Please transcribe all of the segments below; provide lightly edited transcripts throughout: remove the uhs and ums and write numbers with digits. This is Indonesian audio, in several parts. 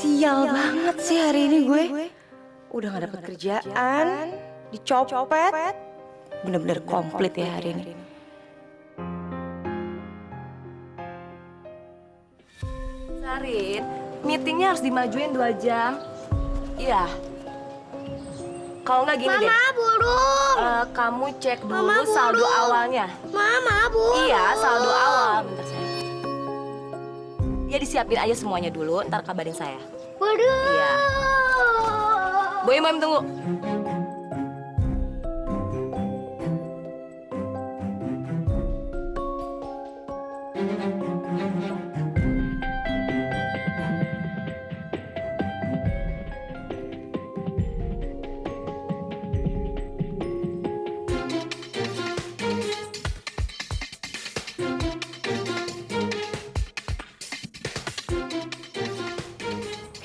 Sial banget sih hari ini gue. Udah gak dapet kerjaan, dicopet. Bener-bener komplit ya hari ini. Sarin, meetingnya harus dimajuin 2 jam. Iya. Kalau nggak gini deh. Mama burung. Kamu cek dulu Mama, saldo burung. awalnya. Mama burung. Iya, saldo awal. Bentar sayang. Ya disiapin aja semuanya dulu, ntar kabarin saya. Waduh. Iya. Boy, Mam tunggu.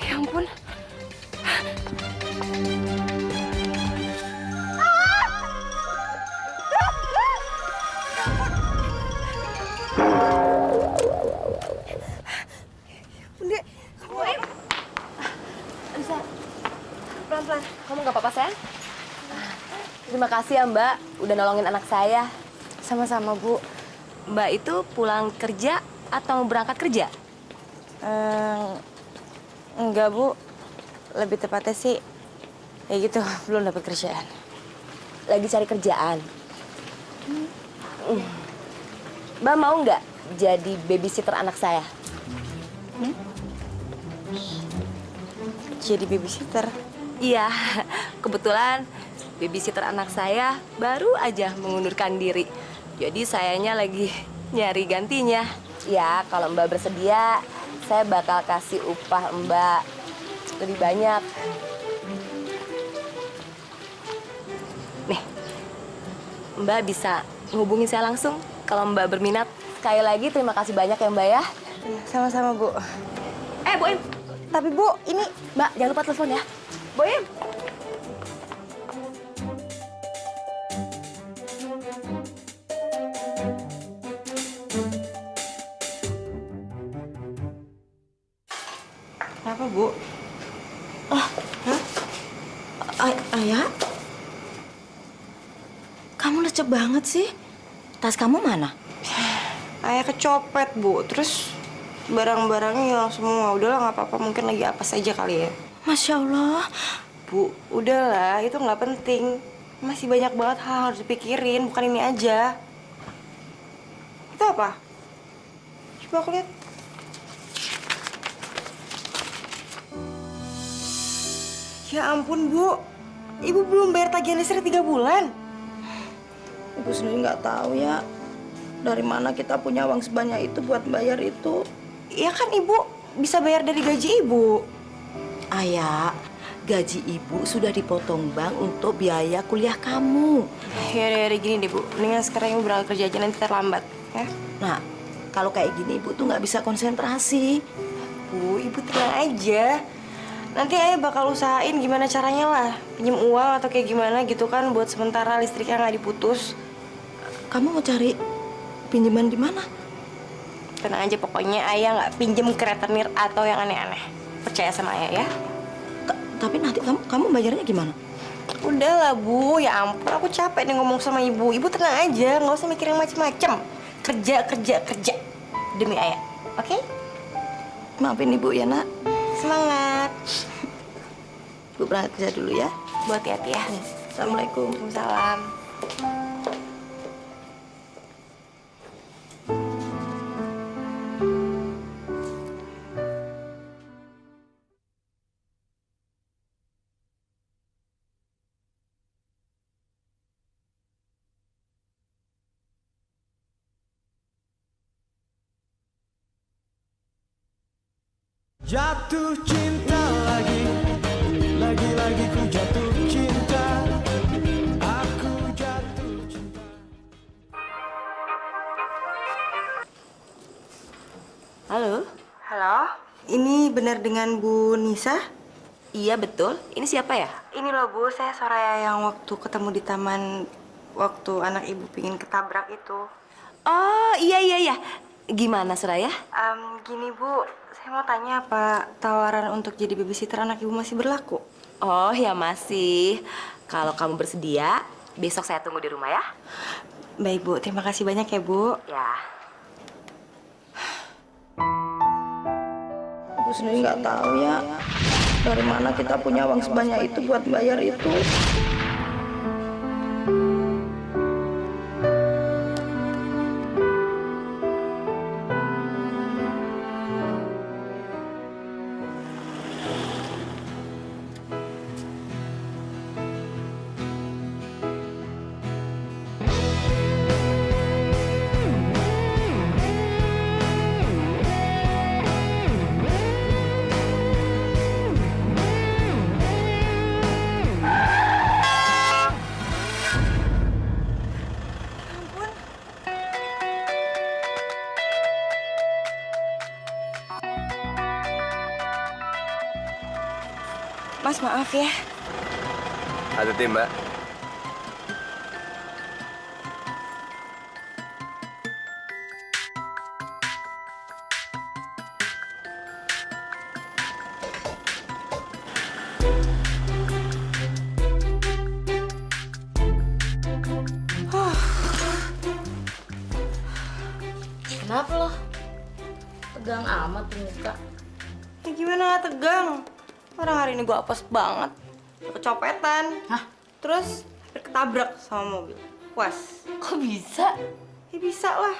Ya ampun. Bunda, Bisa. Pelan-pelan. Kamu nggak apa-apa, sayang? Terima kasih ya, Mbak. Udah nolongin anak saya. sama-sama Bu. Mbak itu pulang kerja atau berangkat kerja? Enggak Bu, lebih tepatnya sih ya gitu, belum dapat kerjaan. Lagi cari kerjaan. Mbak mau nggak jadi babysitter anak saya? Jadi babysitter. Iya, kebetulan babysitter anak saya baru aja mengundurkan diri. Jadi sayanya lagi nyari gantinya. Ya, kalau Mbak bersedia, saya bakal kasih upah Mbak lebih banyak. Nih, Mbak bisa ngehubungin saya langsung kalau Mbak berminat. Sekali lagi terima kasih banyak ya Mbak ya. Iya, sama-sama Bu. Boim. Tapi Bu, ini Mbak, jangan lupa telepon ya. Boim. kenapa Bu? Oh, hah? Ayah? Kamu lecek banget sih. Tas kamu mana? Ayah kecopet Bu, terus barang-barangnya hilang semua. Udahlah nggak apa-apa, mungkin lagi apa saja kali ya. Masya Allah. Bu, udahlah, itu nggak penting. Masih banyak banget hal yang harus dipikirin, bukan ini aja. Itu apa? Coba aku lihat. Ya ampun, Bu. Ibu belum bayar tagihan listrik 3 bulan. Ibu sendiri nggak tahu ya dari mana kita punya uang sebanyak itu buat bayar itu. Ya kan Ibu bisa bayar dari gaji Ibu. Ayah, gaji ibu sudah dipotong bank untuk biaya kuliah kamu. Ya udah gini deh Bu, mendingan sekarang Ibu berangkat kerja aja, nanti terlambat ya. Nah, kalau kayak gini ibu tuh nggak bisa konsentrasi. Bu, Ibu tenang aja. Nanti Ayah bakal usahain gimana caranya lah. Pinjem uang atau kayak gimana gitu kan buat sementara listriknya nggak diputus. Kamu mau cari pinjaman di mana? Tenang aja, pokoknya Ayah nggak pinjem ke rentenir atau yang aneh-aneh. Percaya sama Ayah ya. Tapi nanti kamu bayarnya gimana? Udahlah Bu, ya ampun, aku capek nih ngomong sama Ibu. Ibu tenang aja, nggak usah mikir yang macem-macem. Kerja demi Ayah, oke? Maafin ibu ya nak. Semangat. Ibu berangkat kerja dulu ya. Bu, hati-hati ya. Assalamualaikum. Salam. Jatuh cinta lagi ku jatuh cinta, aku jatuh cinta. Halo? Halo, ini benar dengan Bu Nisa? Iya betul. Ini siapa ya? Ini loh Bu, saya Soraya yang waktu ketemu di taman waktu anak Ibu pingin ketabrak itu. Oh iya. Gimana, Suraya? Gini Bu, saya mau tanya apa tawaran untuk jadi babysitter anak ibu masih berlaku? Oh, ya masih. Kalau kamu bersedia, besok saya tunggu di rumah ya. Baik Bu, terima kasih banyak ya Bu. Ya. Ibu sendiri nggak tahu ya dari mana kita punya uang sebanyak itu buat bayar itu. Mas maaf ya. Hati-hati, Mbak. Kenapa lo? Tegang amat tuh muka. Ya gimana tegang? Orang hari ini gue apes banget. Kecopetan. Hah? Terus ketabrak sama mobil. Puas. Kok bisa? Ya bisa lah.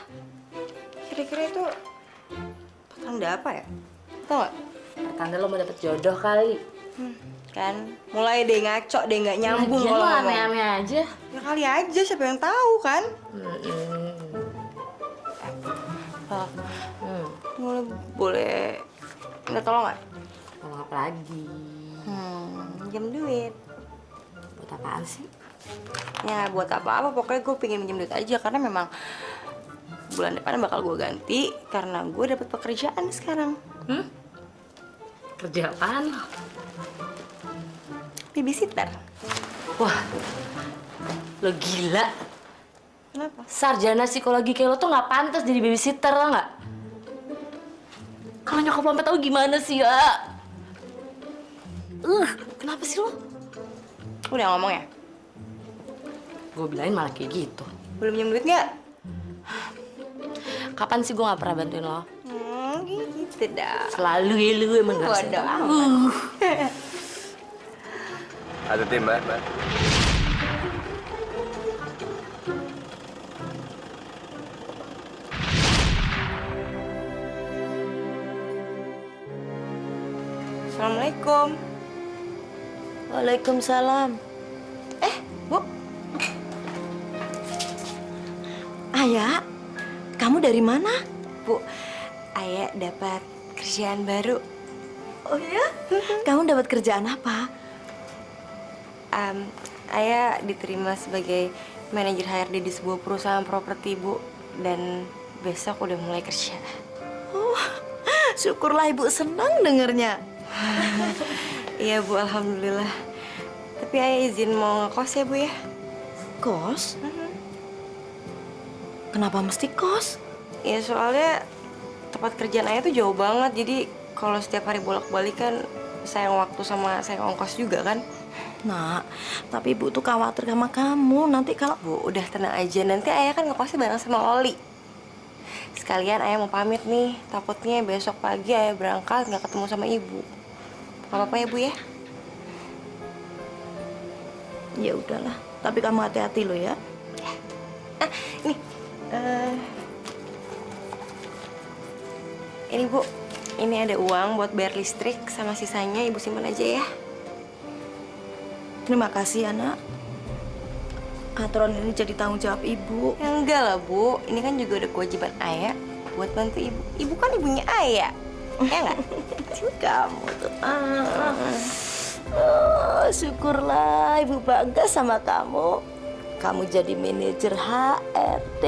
Kira-kira itu pertanda apa ya? Tau gak? Pertanda lo mau dapet jodoh kali. Kan mulai deh ngaco deh, nggak nyambung Lagian kalau lo ngomong. aneh-aneh aja. Ya kali aja, siapa yang tahu kan? Boleh minta tolong nggak? Ngomong apa lagi? Minjem duit. Buat apaan sih? Ya buat apa-apa, pokoknya gue pengen minjem duit aja karena memang bulan depan bakal gue ganti karena gue dapet pekerjaan sekarang. Kerja apaan lo? Babysitter. Wah, lo gila. Kenapa? Sarjana psikologi kayak lo tuh nggak pantas jadi babysitter, lo nggak? Kalau nyokap lo sampai tahu gimana sih ya? Kenapa sih lo? Udah ngomong ya? Gue bilangin malah kayak gitu. Belum minjem duit nggak? Kapan sih gue nggak pernah bantuin lo? Gitu dah. Selalu ya lu emang nggak bisa. Bodoh amat. Hati-hati, Mbak. Assalamualaikum. Waalaikumsalam. Bu. Ayah, kamu dari mana? Bu, Ayah dapat kerjaan baru. Oh ya? Kamu dapat kerjaan apa? Ayah diterima sebagai manajer HRD di sebuah perusahaan properti, Bu. Dan besok udah mulai kerja. Syukurlah ibu senang dengernya. Iya, Bu, alhamdulillah. Tapi Ayah izin mau ngekos ya, Bu ya? Kos? Kenapa mesti kos? Ya soalnya tempat kerjaan Ayah tuh jauh banget. Jadi kalau setiap hari bolak-balik kan sayang waktu sama sayang ongkos juga kan. Nak, tapi ibu tuh khawatir sama kamu. Nanti kalau... Bu, udah tenang aja. Nanti Ayah kan ngekosnya bareng sama Oli. Sekalian Ayah mau pamit nih. Takutnya besok pagi Ayah berangkat nggak ketemu sama Ibu. Gak apa-apa ya, Bu ya? Ya udahlah, tapi kamu hati-hati lo ya. Nih. Ini, Bu. Ini ada uang buat bayar listrik. Sama sisanya Ibu simpan aja ya. Terima kasih anak. Aturan ini jadi tanggung jawab ibu. Ya enggak lah, Bu. Ini kan juga ada kewajiban Ayah buat bantu Ibu. Ibu kan ibunya Ayah. Ya nggak? Kamu tuh. Oh, syukurlah ibu bangga sama kamu. Kamu jadi manajer HRD.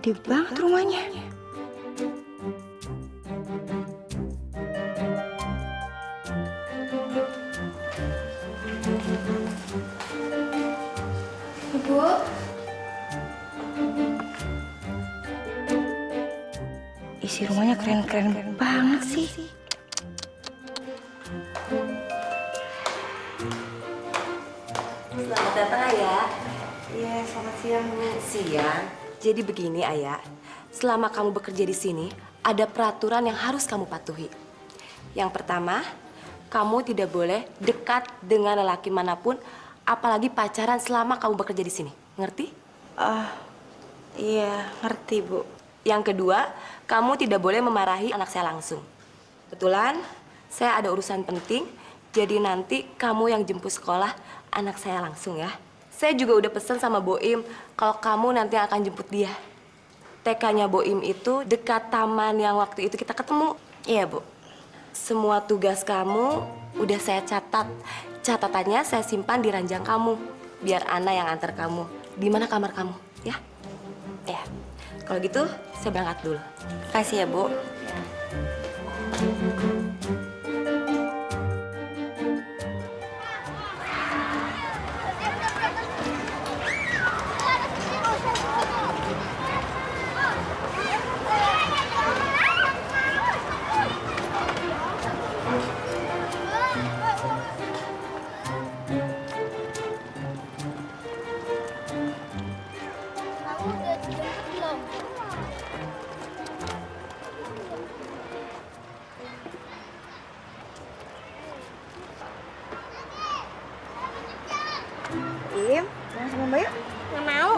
Gede banget rumahnya. Ibu, Isi rumahnya keren-keren banget sih. Selamat datang, Ayah. Iya, selamat siang, Bu. Siang. Jadi begini, Ayah. Selama kamu bekerja di sini, ada peraturan yang harus kamu patuhi. Yang pertama, kamu tidak boleh dekat dengan lelaki manapun, apalagi pacaran selama kamu bekerja di sini. Ngerti? Iya, ngerti, Bu. Yang kedua, kamu tidak boleh memarahi anak saya langsung. Kebetulan, saya ada urusan penting, jadi nanti kamu yang jemput sekolah anak saya langsung ya. Saya juga udah pesen sama Boim kalau kamu nanti akan jemput dia. TK-nya Boim itu dekat taman yang waktu itu kita ketemu. Iya, Bu. Semua tugas kamu udah saya catat. Catatannya saya simpan di ranjang kamu. Biar Ana yang antar kamu. Di mana kamar kamu, ya? Ya. Kalau gitu, saya berangkat dulu. Kasih ya, Bu. kamu udah dijemput belum? Im, mau sama Mbak yuk? Nggak mau.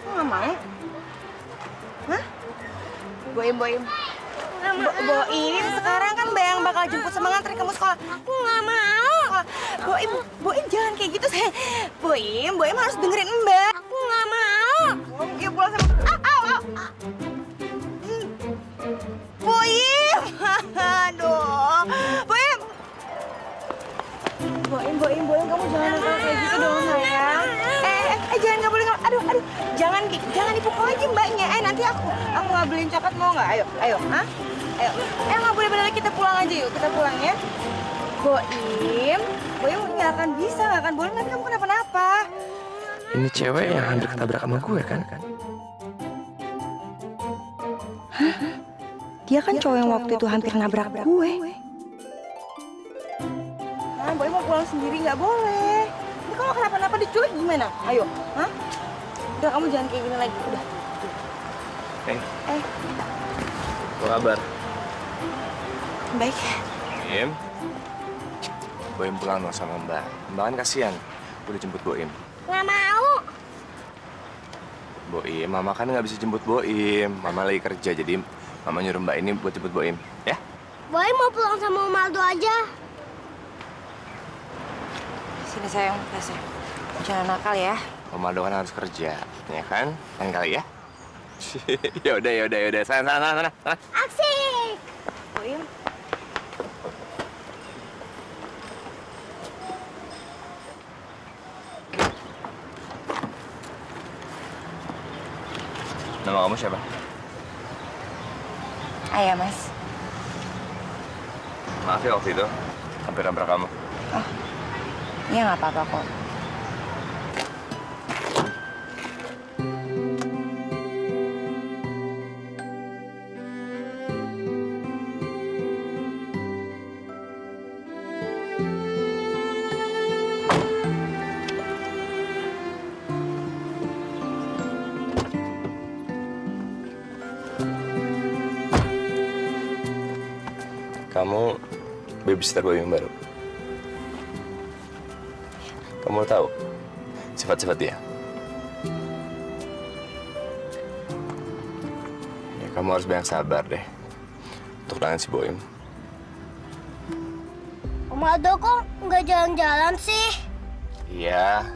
Kok nggak mau? Hah? Boim. Nggak mau. Boim, sekarang kan Mbak yang bakal jemput sama ngantri kamu sekolah. Aku nggak mau. Boim jangan kayak gitu, sayang. Boim harus dengerin Mbak. Aku nggak mau. Yuk pulang sama... Boim! Aduh. Boim, kamu jangan nakal kayak gitu dong, sayang. Jangan, nggak boleh. Aduh. Jangan dipukul lagi Mbaknya. Nanti aku nggak beliin coklat, mau nggak? Ayo, hah? Ayo. Nggak boleh bener, kita pulang aja yuk. Kita pulang ya. Boim nggak akan bisa, nggak akan boleh. Nanti kamu kenapa-napa. Ini cewek yang hampir ketabrak sama gue kan? Dia kan cowok yang waktu itu hampir nabrak gue. Boy mau pulang sendiri, nggak boleh. Ini kalau kenapa-napa diculik gimana? Ayo, hah? Udah, kamu jangan kayak gini lagi, udah. Apa kabar? Baik. Boim. Boim pulang dong sama Mbak. Mbak kan kasihan. Udah jemput Boim. Nggak mau. Boim, Mama kan nggak bisa jemput Boim. Mama lagi kerja, jadi Mama nyuruh Mbak ini buat jemput Boim. Ya? Boy mau pulang sama Om Aldo aja. Sini sayang, kasih. Jangan nakal ya. Om Aldo kan harus kerja, ya kan? Lain kali ya? Yaudah. Sana. Asik. Boim. Nama kamu siapa? Ayah, Mas. Maaf ya waktu itu, hampir nabrak kamu. Iya, nggak apa-apa kok. Kamu babysitter Boim yang baru. Kamu tahu sifat-sifat dia? Ya, kamu harus banyak sabar deh untuk tangan si Boim. Om Aldo kok nggak jalan-jalan sih? Iya.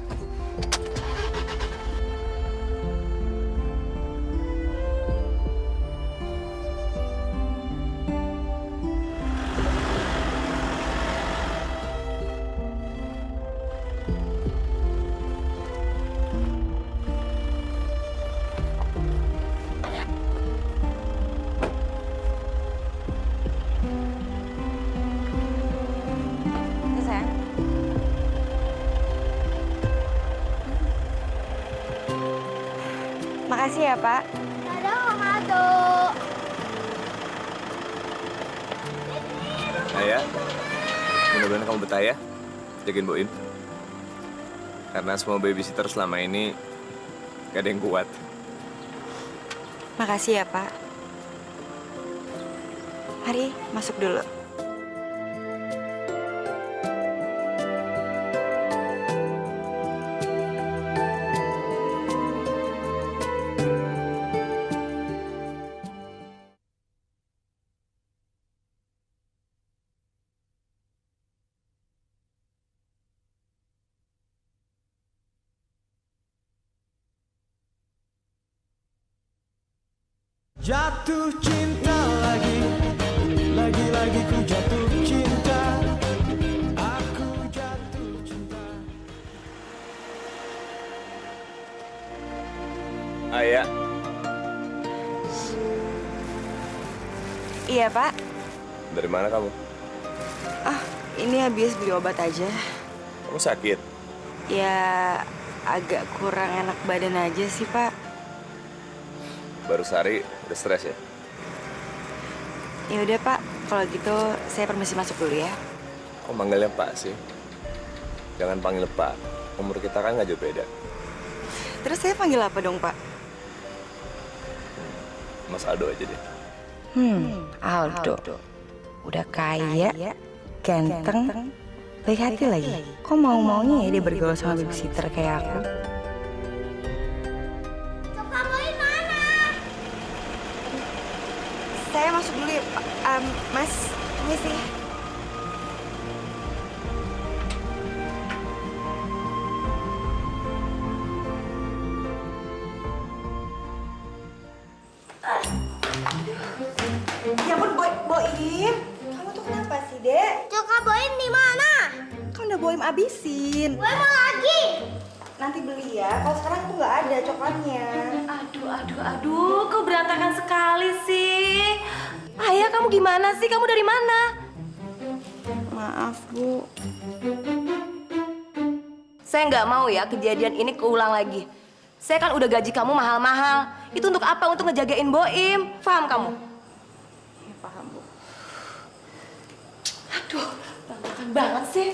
Makasih ya, Pak. Dadah Om Aldo. Ayah, mudah-mudahan kamu betah ya, jagain Boim. Karena semua babysitter selama ini gak ada yang kuat. Makasih ya, Pak. Mari, masuk dulu. Jatuh cinta lagi, lagi-lagi ku jatuh cinta. Aku jatuh cinta. Ayah, Iya, Pak. dari mana kamu? Ini habis beli obat aja. Kamu sakit? Ya, agak kurang enak badan aja sih, Pak. Baru sehari udah stres ya? Ya udah, Pak. Kalau gitu, saya permisi masuk dulu ya. Kok manggilnya Pak sih? Jangan panggil Pak. Umur kita kan nggak jauh beda. Terus saya panggil apa dong, Pak? Mas Aldo aja deh. Aldo. Udah kaya, ganteng, baik hati lagi. Kok mau-maunya ya dia bergaul sama babysitter kayak aku? Kak Boy mana? Saya masuk dulu ya, Pak. Mas, permisi. Ya ampun, Boim. Kamu tuh kenapa sih, Dek? Kak Boy di mana? Kan udah Boim abisin. Boy mau lagi. Nanti beli ya. Kalau sekarang tuh nggak ada coklatnya. Aduh, kok berantakan sekali sih? Ayah, kamu gimana sih? Kamu dari mana? Maaf, Bu. Saya nggak mau ya kejadian ini keulang lagi. Saya kan udah gaji kamu mahal-mahal. Itu untuk apa? Untuk ngejagain Boim. Paham kamu? Ya, paham, Bu. Aduh, berantakan banget sih.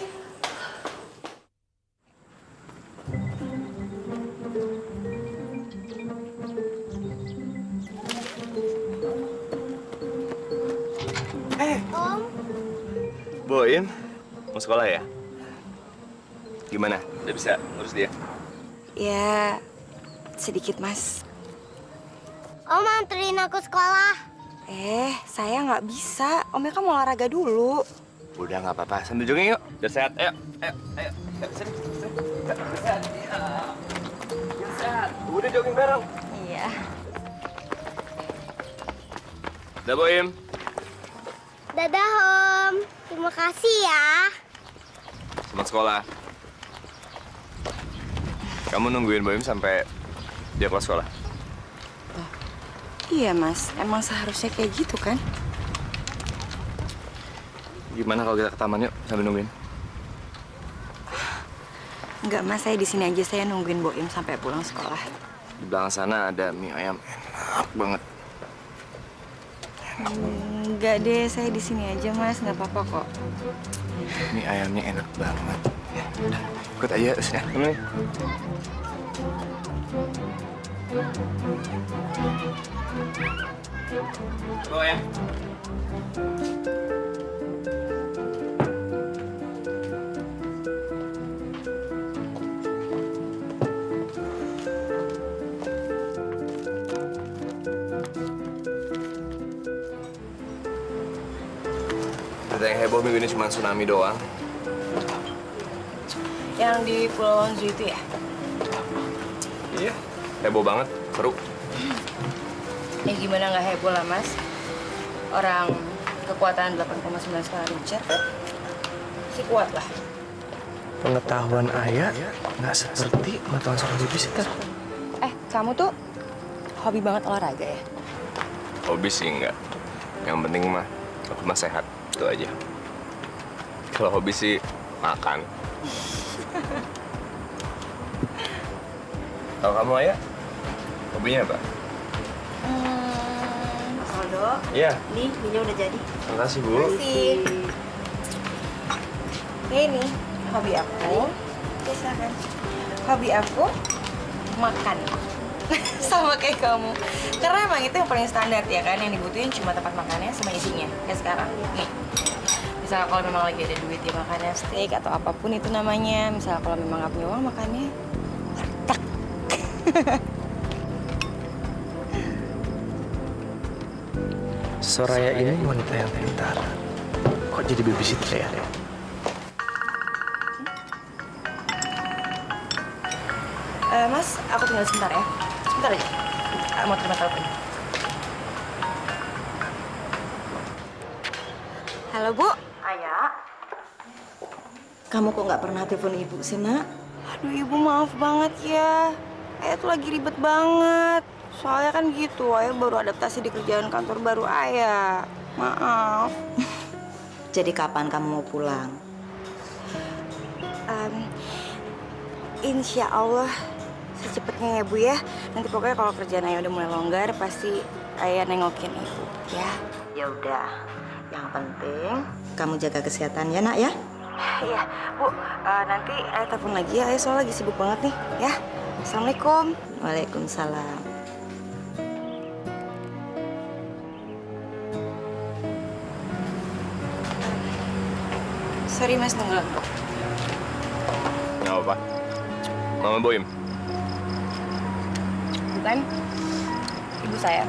Om, Boim, mau sekolah ya? Gimana? Udah bisa ngurus dia? Ya, sedikit, Mas. Om anterin aku sekolah. Saya nggak bisa. Omnya kan mau olahraga dulu. Udah nggak apa-apa, sambil jogging yuk. Biar sehat, ayo. Ayo, sini. Biar sehat, iya. Biar sehat. Udah jogging bareng. Iya. Udah, Boim. Dadah Om. Terima kasih ya. Selamat sekolah. Kamu nungguin Boim sampai dia kelas sekolah? Iya, Mas. Emang seharusnya kayak gitu kan? Gimana kalau kita ke taman yuk sambil nungguin? Enggak, Mas. Saya di sini aja. Saya nungguin Boim sampai pulang sekolah. Di belakang sana ada mie ayam enak banget. Enggak deh. Saya di sini aja, Mas. Nggak apa-apa kok. Mie ayamnya enak banget. Ya, udah, ikut aja terus ya. Temenin. Bawa ya. Ada yang heboh minggu ini cuma tsunami doang. Yang di Pulau Wanzu itu ya? Iya, heboh banget, seru. Ya gimana nggak heboh lah, Mas. Orang kekuatan 8,9 skala Richter masih kuat lah. Pengetahuan ayah nggak seperti pengetahuan seorang babysitter. Kamu tuh hobi banget olahraga ya? Hobi sih enggak. Yang penting mah aku mah sehat, itu aja. Kalau hobi sih makan. Kalau kamu ayah, Hobinya apa? Mas Aldo, Iya. nih minyak udah jadi. Makasih, Bu. Makasih. Ini hobi aku. Biasa kan? Hobi aku makan. Sama kayak kamu. Karena emang itu yang paling standar ya kan, yang dibutuhin cuma tempat makannya sama isinya. Kayak sekarang. Nih. Misal kalau memang lagi ada duit ya makannya steak atau apapun itu namanya. Misal kalau memang nggak punya uang makannya warteg. Soraya ini wanita yang pintar. Kok jadi babysitter ya? Mas, aku tinggal sebentar ya. Sebentar aja. Mau terima telepon. Halo, Bu. Ayah. Kamu kok nggak pernah telepon ibu sih, Nak? Aduh, Ibu maaf banget ya. Ayah tuh lagi ribet banget. Soalnya kan gitu, Ayah baru adaptasi di kerjaan kantor baru Ayah. Maaf. Jadi kapan kamu mau pulang? Insya Allah secepatnya ya, Bu ya. Nanti pokoknya kalau kerjaan Ayah udah mulai longgar, pasti Ayah nengokin Ibu, ya. Ya udah. Yang penting kamu jaga kesehatan ya, Nak ya. Iya, Bu. Nanti Ayah telepon lagi ya. Ayah soalnya lagi sibuk banget nih, ya. Assalamualaikum. Waalaikumsalam. Sorry Mas, nunggu lama. Nggak apa-apa. Mama Boim. Bukan? Ibu saya.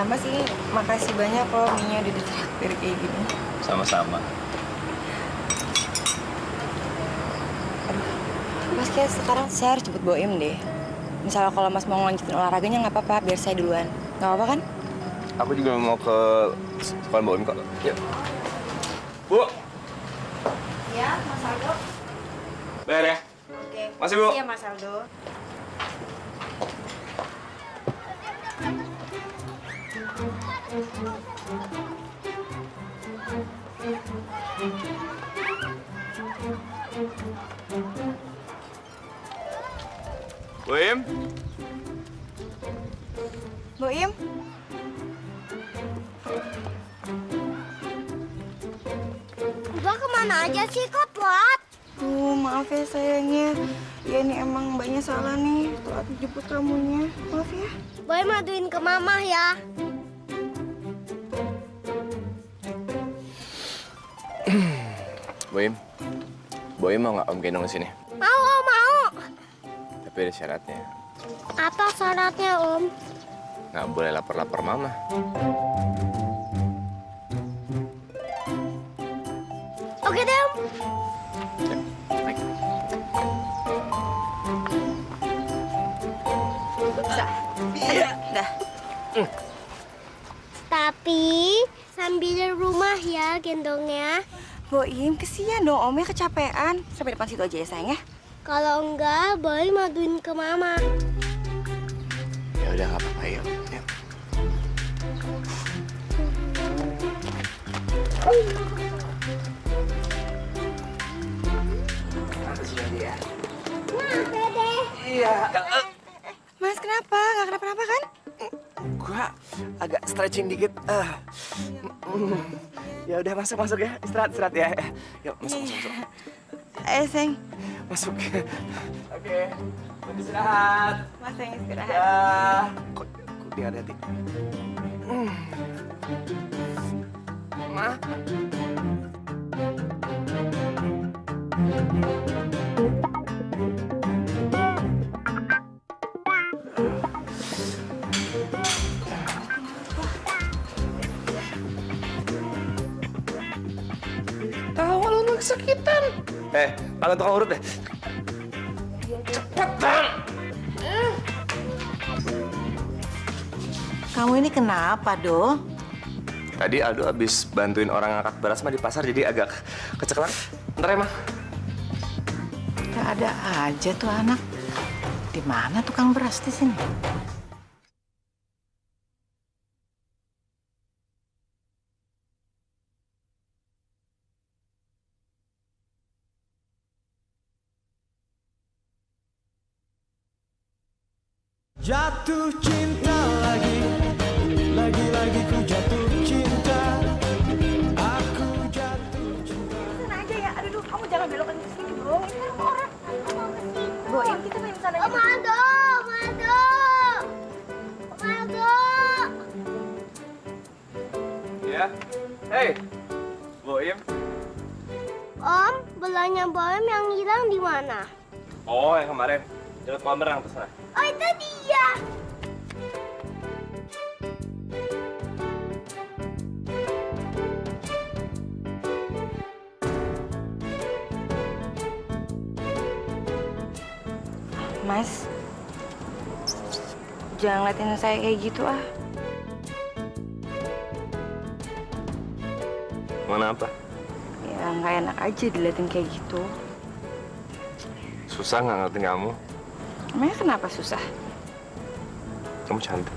Mas ini makasih banyak loh mie-nya udah ditraktir kayak gini. Sama-sama. Mas kayak sekarang saya harus cepet Boim deh. Misalnya kalau Mas mau ngelanjutin olahraganya nggak apa-apa, biar saya duluan. Nggak apa-apa kan? Aku juga mau ke sekolah Boim kok. Yuk. Bu. Ya, Mas Aldo. Bayar ya. Oke. Masih, Bu. Iya, Mas Aldo. Boim. Boim. Mbak kemana aja sih kok telat? Maaf ya sayangnya. Ya ini emang mbaknya salah nih. Telat jemput kamunya. Maaf ya. Boy maduin ke mama ya. Boim. Boim mau nggak Om gendong ke sini? Mau, Om, mau. Tapi ada syaratnya. Apa syaratnya, Om? Nggak boleh lapar-lapar Mama. Oke deh, Om. Ya, baik. Dah. Tapi sambil rumah ya gendongnya. Boim, kesian dong Omnya kecapean. Sampai depan situ aja ya sayang ya. Kalau enggak, Boy maduin ke mama. Ya udah nggak apa-apa yuk. Yuk. Mas kenapa? Nggak kenapa-napa kan? Gua agak stretching dikit. Ya udah masuk ya. Istirahat ya. Yuk masuk. Sayang. Masuk. Oke. Istirahat. Mas sayang istirahat. Ya. Kok dia hati. Ma. Tahu lu kesakitan. Kalian tukang urut deh. Cepet, Bang. Kamu ini kenapa, Do? Tadi Aldo habis bantuin orang ngangkat beras mah di pasar jadi agak keceklan. Ntar ya, Mah. Gak ada aja tuh anak. Di mana tukang beras di sini? Jatuh cinta lagi, lagi-lagi ku jatuh cinta. Aku jatuh cinta. Sana aja ya. Aduh, kamu jangan belokan ke sini dong. Ini kan rumah orang. Aku mau ke sini. Boim, kita main sana aja. Mado, Mado, Mado. Ya. Hey, Boim. Om, belanya Boim yang hilang di mana? Oh, yang kemarin. Dekat kolam renang tuh sana. Oh, itu dia. Mas, jangan ngeliatin saya kayak gitu ah. Mana apa? Ya nggak enak aja diliatin kayak gitu. Susah nggak ngerti kamu? Emangnya kenapa susah? Kamu cantik.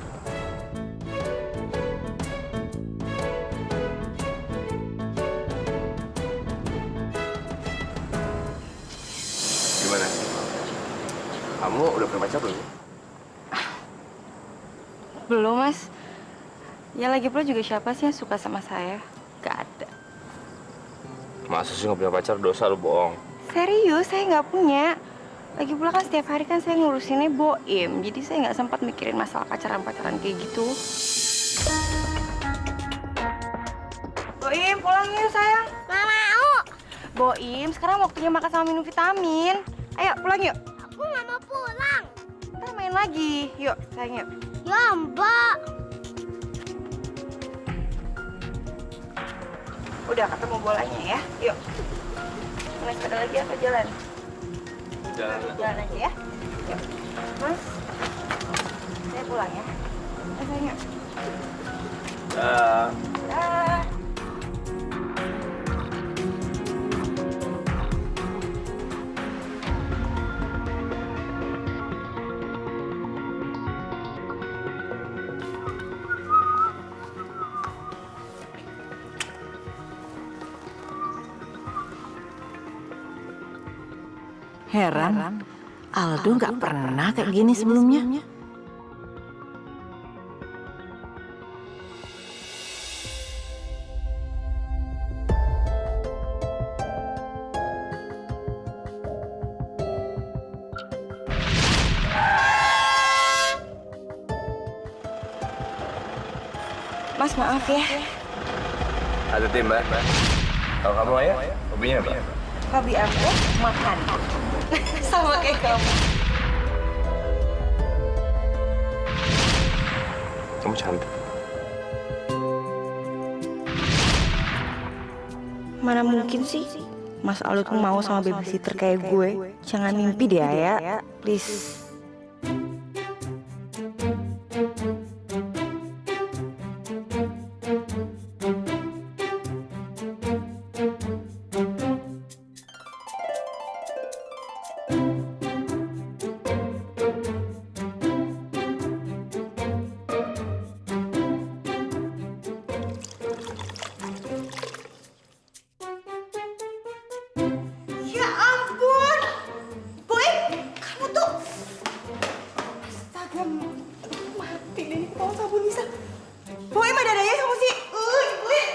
Gimana? Kamu udah punya pacar belum? Belum mas. Ya lagi pula juga siapa sih yang suka sama saya? Gak ada. Masa sih nggak punya pacar? Dosa lu bohong. Serius, saya nggak punya. Lagi pula kan setiap hari kan saya ngurusinnya Boim. Jadi saya nggak sempat mikirin masalah pacaran-pacaran kayak gitu. Boim, pulang yuk sayang. Nggak mau. Boim, sekarang waktunya makan sama minum vitamin. Ayo pulang yuk. Aku nggak mau pulang. Ntar main lagi. Yuk, sayang yuk. Ya, Mbak. Udah ketemu bolanya ya. Yuk. Naik sepeda lagi atau jalan? Jalan. Jalan aja ya. Yuk. Mas, saya pulang ya. Sayang yuk. Dah. Heran, Aldo nggak pernah kayak gini sebelumnya. Mas maaf ya. Ada tim, Mbak. Kalau kamu ayah, hobinya apa? Hobi aku makan. Sama kayak kamu. Kamu cantik. Mana mungkin sih Mas Aldo tuh mau sama babysitter kayak gue. Jangan mimpi deh ya, please. Ya ampun, Boy, kamu tuh, astaga, mati deh nih kalau sabun Nisa. Boy, ada daya kamu sih, Boy.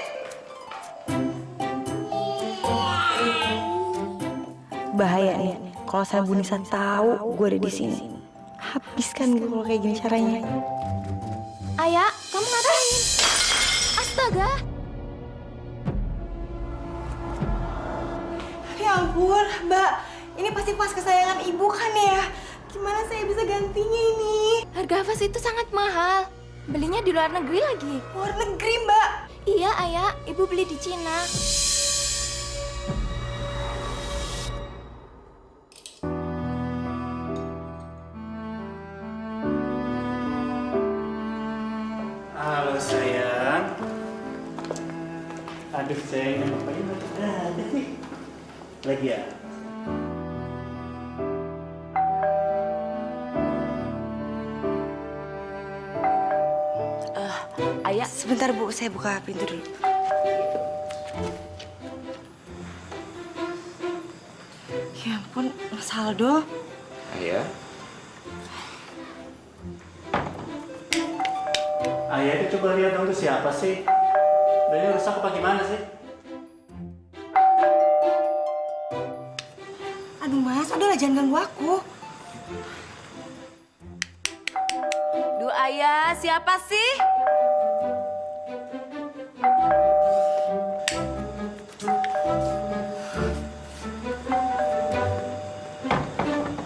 Bahaya nih, kalau saya Bu Nisa tahu gue ada di sini. Habiskan gue kalau kayak gini caranya. Ayah, kamu ngapain? Astaga. Ya ampun, Mbak. Ini pasti vas kesayangan ibu kan ya? Gimana saya bisa gantinya ini? Harga vas itu sangat mahal. Belinya di luar negeri lagi. Luar negeri, Mbak. Iya, Ayah. Ibu beli di Cina. Halo sayang. Aduh sayangnya bapaknya nggak ada sih. Lagi ya? Ayah, Sebentar, Bu. Saya buka pintu dulu. Ya ampun, Mas Aldo. Ayah? Ayah itu coba lihat dong tuh siapa sih? Bannya rusak apa gimana sih? Aduh Mas, udahlah jangan ganggu aku. Duh ayah, siapa sih?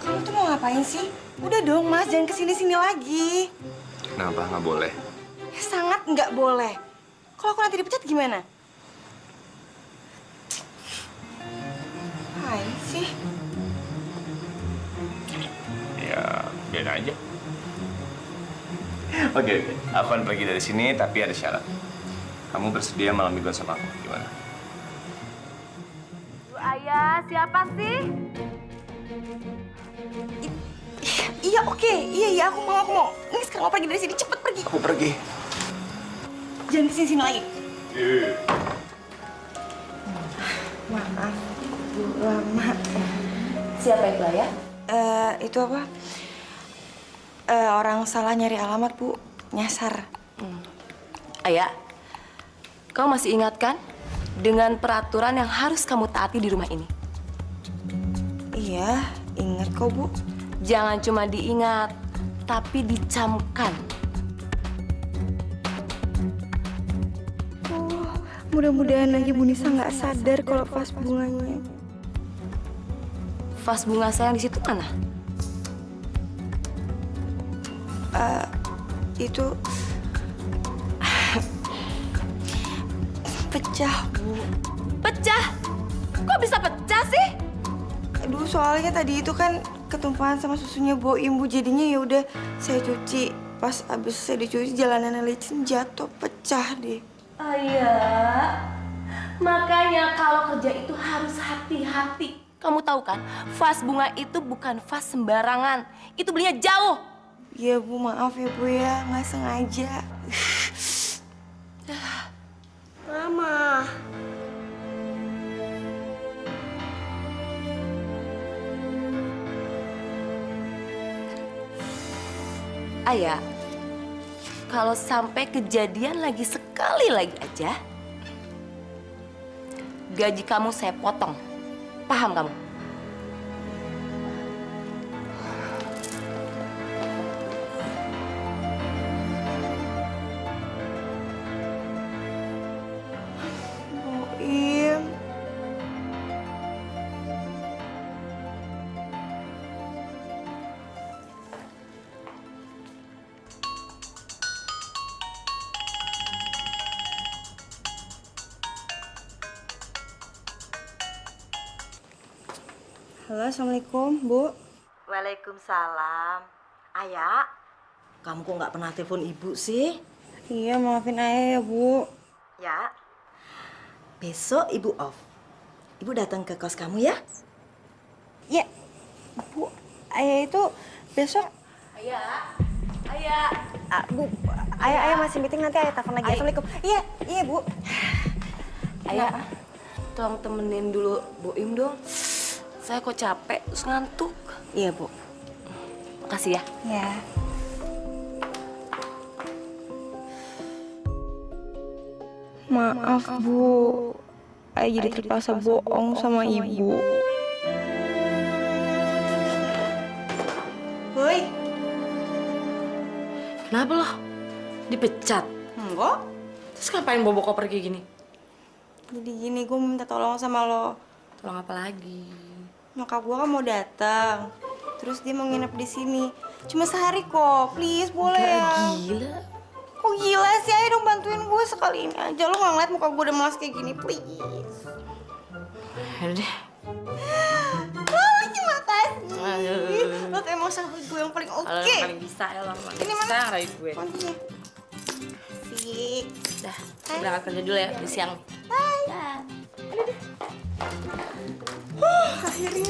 Kamu tuh mau ngapain sih? Udah dong Mas, jangan kesini-sini lagi. Kenapa nggak boleh? Sangat nggak boleh. Kalau aku nanti dipecat gimana? Ngapain sih? Ya, biar aja. Oke, aku akan pergi dari sini, tapi ada syarat. Kamu bersedia malam mingguan sama aku, gimana? Duh ayah, siapa sih? Iya oke, iya aku mau. Ini sekarang mau pergi dari sini, cepet pergi. Aku pergi. Jangan kesini-sini lagi. Maaf, Bu lama. Siapa itu ayah? Itu apa? Orang salah nyari alamat, Bu. Nyasar. Ayah, kau masih ingat kan dengan peraturan yang harus kamu taati di rumah ini? Iya, ingat kok, Bu. Jangan cuma diingat, tapi dicamkan. Mudah-mudahan aja Bu Nisa nggak sadar kalau vas bunganya. Vas bunga saya yang di situ mana? Itu pecah, Bu. Pecah? Kok bisa pecah sih? Aduh, soalnya tadi itu kan ketumpahan sama susunya Boim, Bu. Jadinya ya udah saya cuci. Pas abis saya dicuci jalanannya licin jatuh, pecah deh. Ayah, makanya kalau kerja itu harus hati-hati. Kamu tahu kan, vas bunga itu bukan vas sembarangan. Itu belinya jauh. Ya Bu, maaf ya Bu ya, nggak sengaja. Mama. Ayah, kalau sampai kejadian lagi sekali lagi aja, gaji kamu saya potong. Paham kamu? Boim. Halo, Assalamualaikum, Bu. Waalaikumsalam. Ayah, kamu kok nggak pernah telepon ibu sih? Iya, maafin Ayah ya, Bu. Ya, besok ibu off. Ibu datang ke kos kamu ya? Ya, Bu, Ayah itu besok... Ayah, ayah. Bu, Ayah masih meeting, nanti Ayah telepon lagi. Assalamualaikum. Iya, Bu. Ayah, tolong temenin dulu Boim dong. Saya kok capek, terus ngantuk. Iya, Bu. Makasih ya. Ya. Maaf, Bu. Ayah jadi terpaksa bohong sama Ibu. Woi. Kenapa lo? Dipecat? Enggak. Terus ngapain bawa koper kayak gini? Jadi gini, gue minta tolong sama lo. Tolong apa lagi? Nyokap gue kan mau datang. Terus dia mau nginep di sini. Cuma sehari kok. Please, boleh ya? Gila. Kok gila sih? Ayo dong bantuin gue sekali ini aja. Lo nggak ngeliat muka gue udah melas kayak gini, please. Yaudah deh. Oh, terima kasih. Lo tuh emang sahabat gue yang paling oke. Kalau yang paling bisa ya lo paling Ini mana? bisa ngerayu gue. Kuncinya. Sik. Dah, berangkat kerja dulu ya, udah siang. Bye. Akhirnya.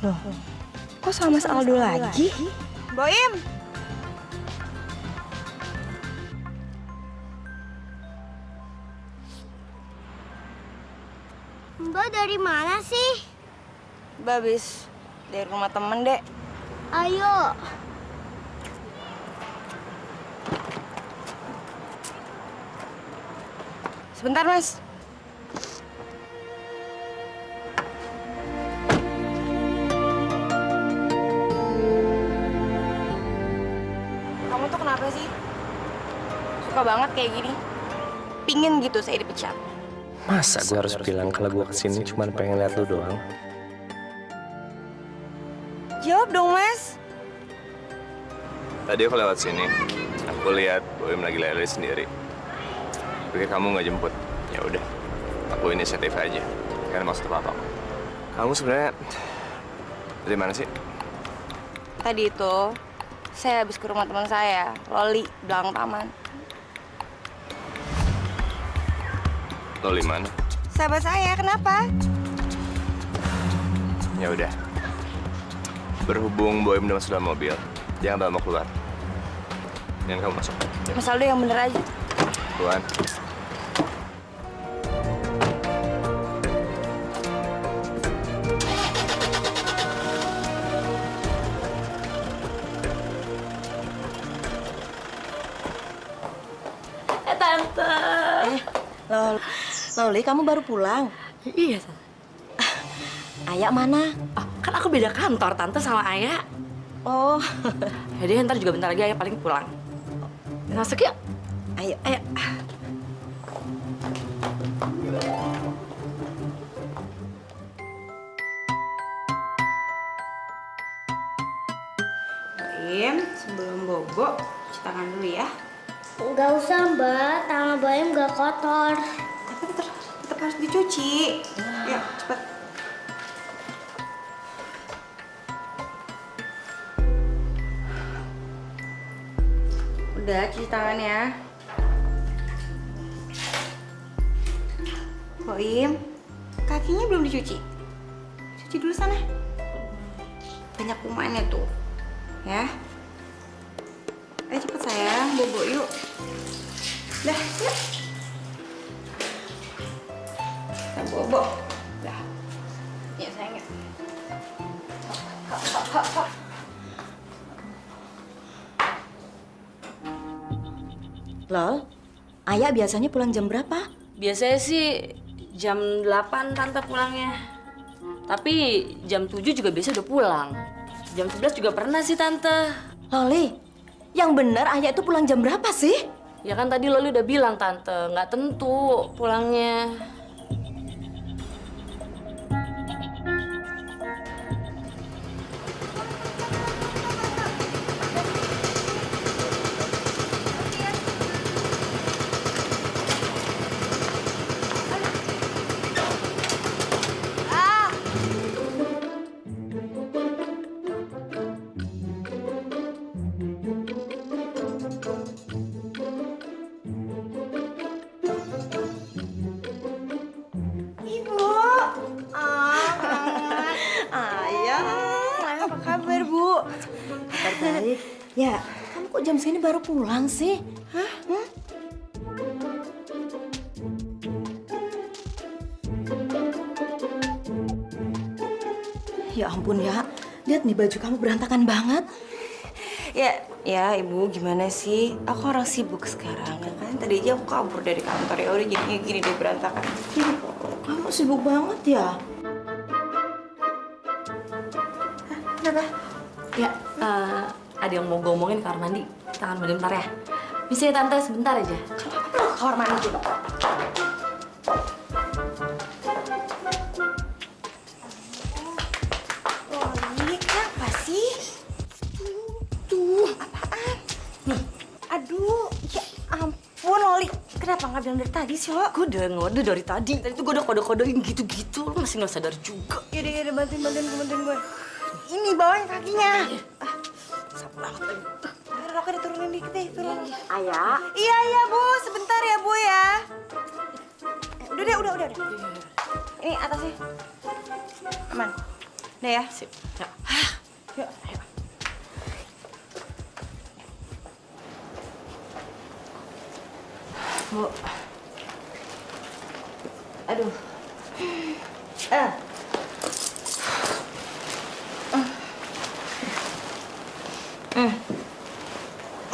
Loh, kok sama Mas Aldo lagi? Boim! Mbak dari mana sih? Babis, dari rumah temen, Dek. Ayo. Sebentar, Mas. Kamu tuh kenapa sih? Suka banget kayak gini. Pingin gitu saya dipecat. Masa gue harus bilang kalau gue kesini cuma pengen lihat lu doang? Jawab dong, Mas. Tadi aku lewat sini, aku lihat Boim lagi lele sendiri. Pikir kamu nggak jemput. Ya udah, aku inisiatif aja. Karena maksud apa? Kamu sebenarnya dari mana sih? Tadi itu saya habis ke rumah teman saya, Loli, belakang taman. Loli mana? Sahabat saya, kenapa? Ya udah. Berhubung Boim udah masuk dalam mobil, jangan bawa keluar. Jangan kamu masuk. Mas Aldo yang bener aja. Tuan. Tante. Loli, kamu baru pulang? Iya, Tante. Ayah mana? Oh, kan aku beda kantor, Tante sama Ayah. Oh, Jadi ntar juga bentar lagi Ayah paling pulang. Masuk yuk. ayo, ayo. Boim, sebelum bobo, cuci tangan dulu ya. Nggak usah, Mbak. Tangan Boim nggak kotor. Tapi tetap harus dicuci. Ya, cepet. Udah, cuci tangan ya. Boim, kakinya belum dicuci. Cuci dulu sana. Banyak kumannya tuh. Ya. Ayo cepet sayang, bobo yuk. Dah, yuk. Kita bobo. Dah. Ya sayang ya. Lol, ayah biasanya pulang jam berapa? Biasanya sih jam 8 Tante pulangnya. Tapi jam 7 juga biasa udah pulang. Jam 11 juga pernah sih Tante. Loli, yang benar ayah itu pulang jam berapa sih? Ya kan tadi Loli udah bilang Tante, nggak tentu pulangnya. Ibu. Ayah, apa kabar, Bu? Kabar baik. Ya, kamu kok jam segini baru pulang sih? Hah? Ya ampun ya, lihat nih baju kamu berantakan banget. Ya, Ibu, gimana sih? Aku orang sibuk sekarang, ya kan? Tadi aja aku kabur dari kantor, ya udah jadinya gini deh berantakan. Kamu sibuk banget ya? Kenapa? Ya, ada yang mau gue omongin ke kamar mandi. Tangan mandi bentar ya. Bisa ya Tante, sebentar aja. Ke kamar mandi dulu. Loli, kenapa sih? Tuh, apaan? Aduh, ya ampun, Loli. Kenapa nggak bilang dari tadi sih, lo? Gue udah ngode dari tadi. Tadi tuh gue udah kode-kodein gitu-gitu. Lo masih nggak sadar juga. Yaudah, bantuin gue. Ini bawain kakinya. Sapu banget lagi. Roknya diturunin dikit deh, turunin. Ayah, Iya, Bu. Sebentar ya, Bu ya. Udah. Ini atasnya. Aman. Udah ya. Sip. Ya. Yuk. Bu. Aduh.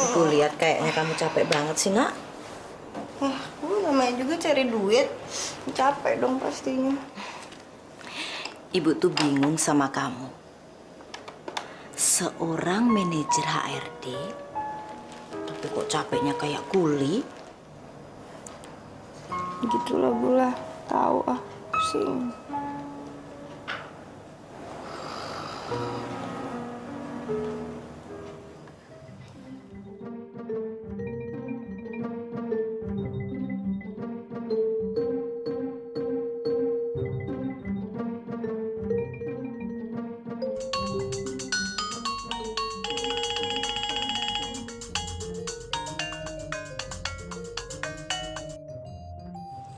Aku lihat kayaknya kamu capek banget sih, Nak. Namanya juga cari duit. Capek dong pastinya. Ibu tuh bingung sama kamu. Seorang manajer HRD, tapi kok capeknya kayak kuli? Gitulah Bu lah. Tahu pusing.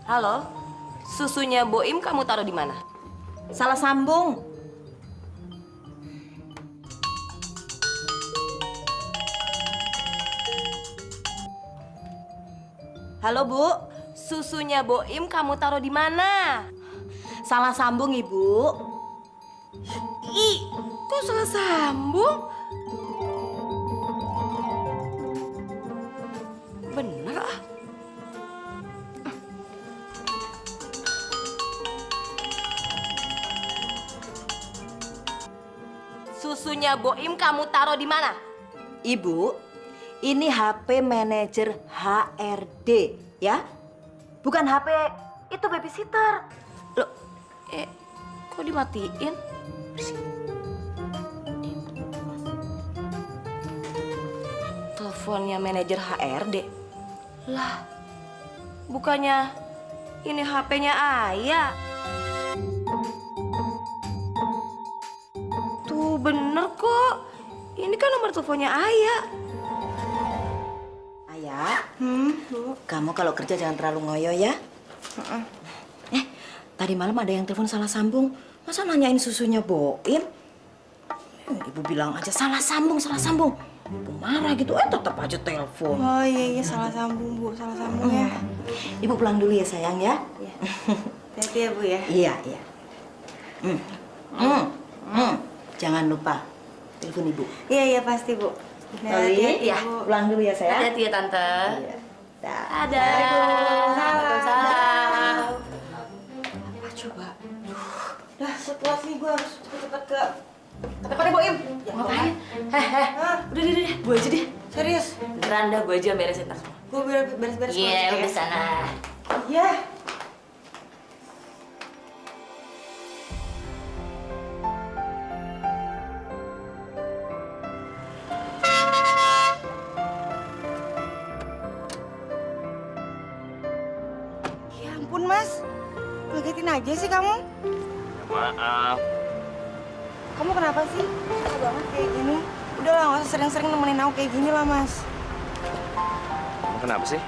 Halo, susunya Boim kamu taruh di mana? Salah sambung. Halo Bu, susunya Boim kamu taruh di mana? Salah sambung, Ibu. Ih, kok salah sambung? Bener ah. Susunya Boim kamu taruh di mana? Ibu, ini HP manajer HRD, ya? Bukan HP itu babysitter. Loh, kok dimatiin? Teleponnya manajer HRD. Lah, bukannya ini HP-nya Ayah? Tuh bener kok. Ini kan nomor teleponnya Ayah. Ayah, kamu kalau kerja jangan terlalu ngoyo ya. Tadi malam ada yang telepon salah sambung. Masa nanyain susunya Boim? Ibu bilang aja salah sambung, salah sambung. Ibu marah gitu, tetap aja telepon. Oh iya salah sambung Bu, salah sambung ya. Ibu pulang dulu ya sayang ya. Hati-hati ya Bu ya. Iya, iya. Jangan lupa telepon ibu. Iya pasti Bu. Loli, ya. pulang dulu ya sayang. Hati-hati ya Tante. Iya. Dah. Ada. Waalaikumsalam. Apa coba? Dah setelah nih gue harus cepet-cepet ke tempatnya Boim. Ngapain? Udah, gue aja deh. Serius? Beneran dah, gue aja yang beresin tas. Gue beres-beres. Iya, udah sana. Iya. Ya ampun Mas, ngagetin aja sih kamu. Maaf. Kamu kenapa sih? Susah banget kayak gini. Udah lah, nggak usah sering-sering nemenin aku kayak gini lah Mas. Kamu kenapa sih?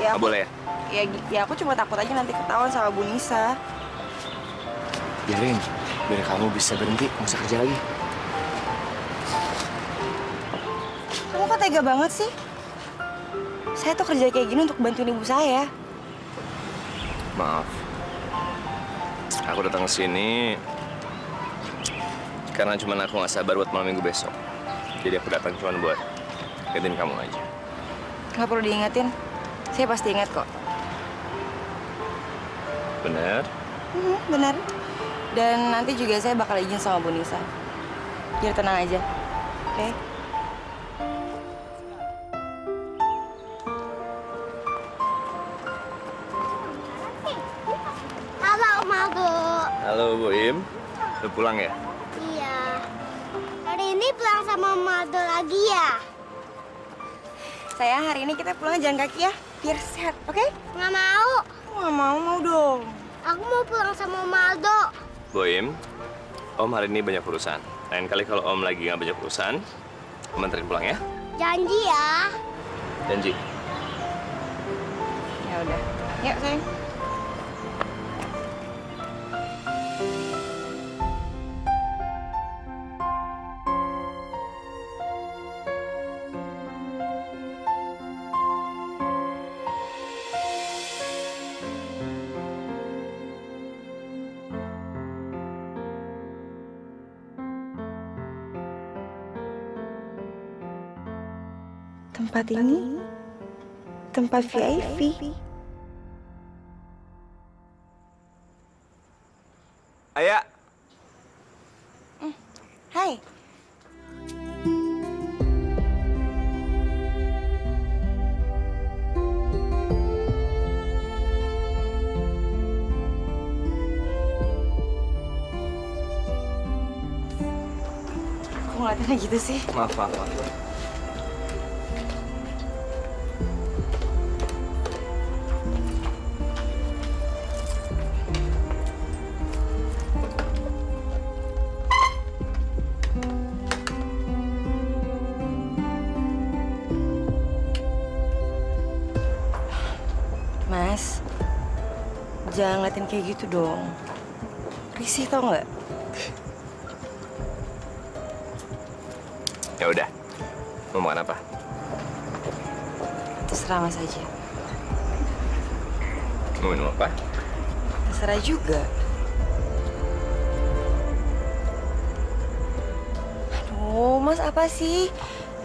Ya, Nggak boleh ya? Ya aku cuma takut aja nanti ketahuan sama Bu Nisa. Biarin, biar kamu bisa berhenti, nggak usah kerja lagi. Kamu kok tega banget sih? Saya tuh kerja kayak gini untuk bantuin ibu saya. Maaf. Aku datang ke sini karena cuma aku nggak sabar buat malam minggu besok. Jadi aku datang cuma buat ingetin kamu aja. Nggak perlu diingetin. Saya pasti ingat kok. Bener? Benar. Dan nanti juga saya bakal izin sama Bu Nisa. Biar tenang aja. Oke? Halo, Mago. Halo, Bu Im. Udah pulang ya? Iya. Hari ini pulang sama Mago lagi ya? Sayang, hari ini kita pulang jalan kaki ya. Biar sehat, oke? Nggak mau. Nggak mau dong. Aku mau pulang sama Maldo. Bu Im, Om hari ini banyak urusan. Lain kali kalau Om lagi nggak banyak urusan, Om anterin pulang ya. Janji ya. Janji. Ya udah. Yuk, sayang. Tempat ini tempat VIP. Ayah. Hai. Kok ngeliatinnya gitu sih? Maaf. Mas, jangan ngeliatin kayak gitu dong. Risih tau nggak? Ya udah. Mau makan apa? Terserah Mas aja. Mau minum apa? Terserah juga. Aduh, Mas apa sih?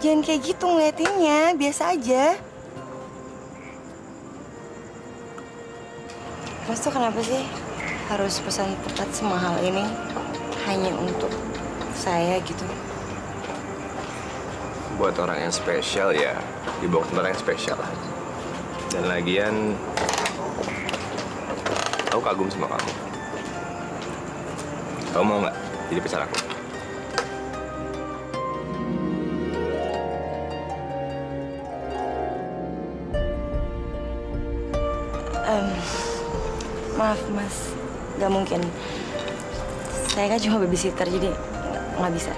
Jangan kayak gitu ngeliatinnya, biasa aja. Mas tuh kenapa sih harus pesan tepat semahal ini hanya untuk saya gitu? Buat orang yang spesial ya, dibawa ke tempat yang spesial. Dan lagian, aku kagum sama kamu. Kamu mau nggak jadi pacar aku? Maaf Mas, nggak mungkin. Saya kan cuma babysitter, jadi nggak bisa.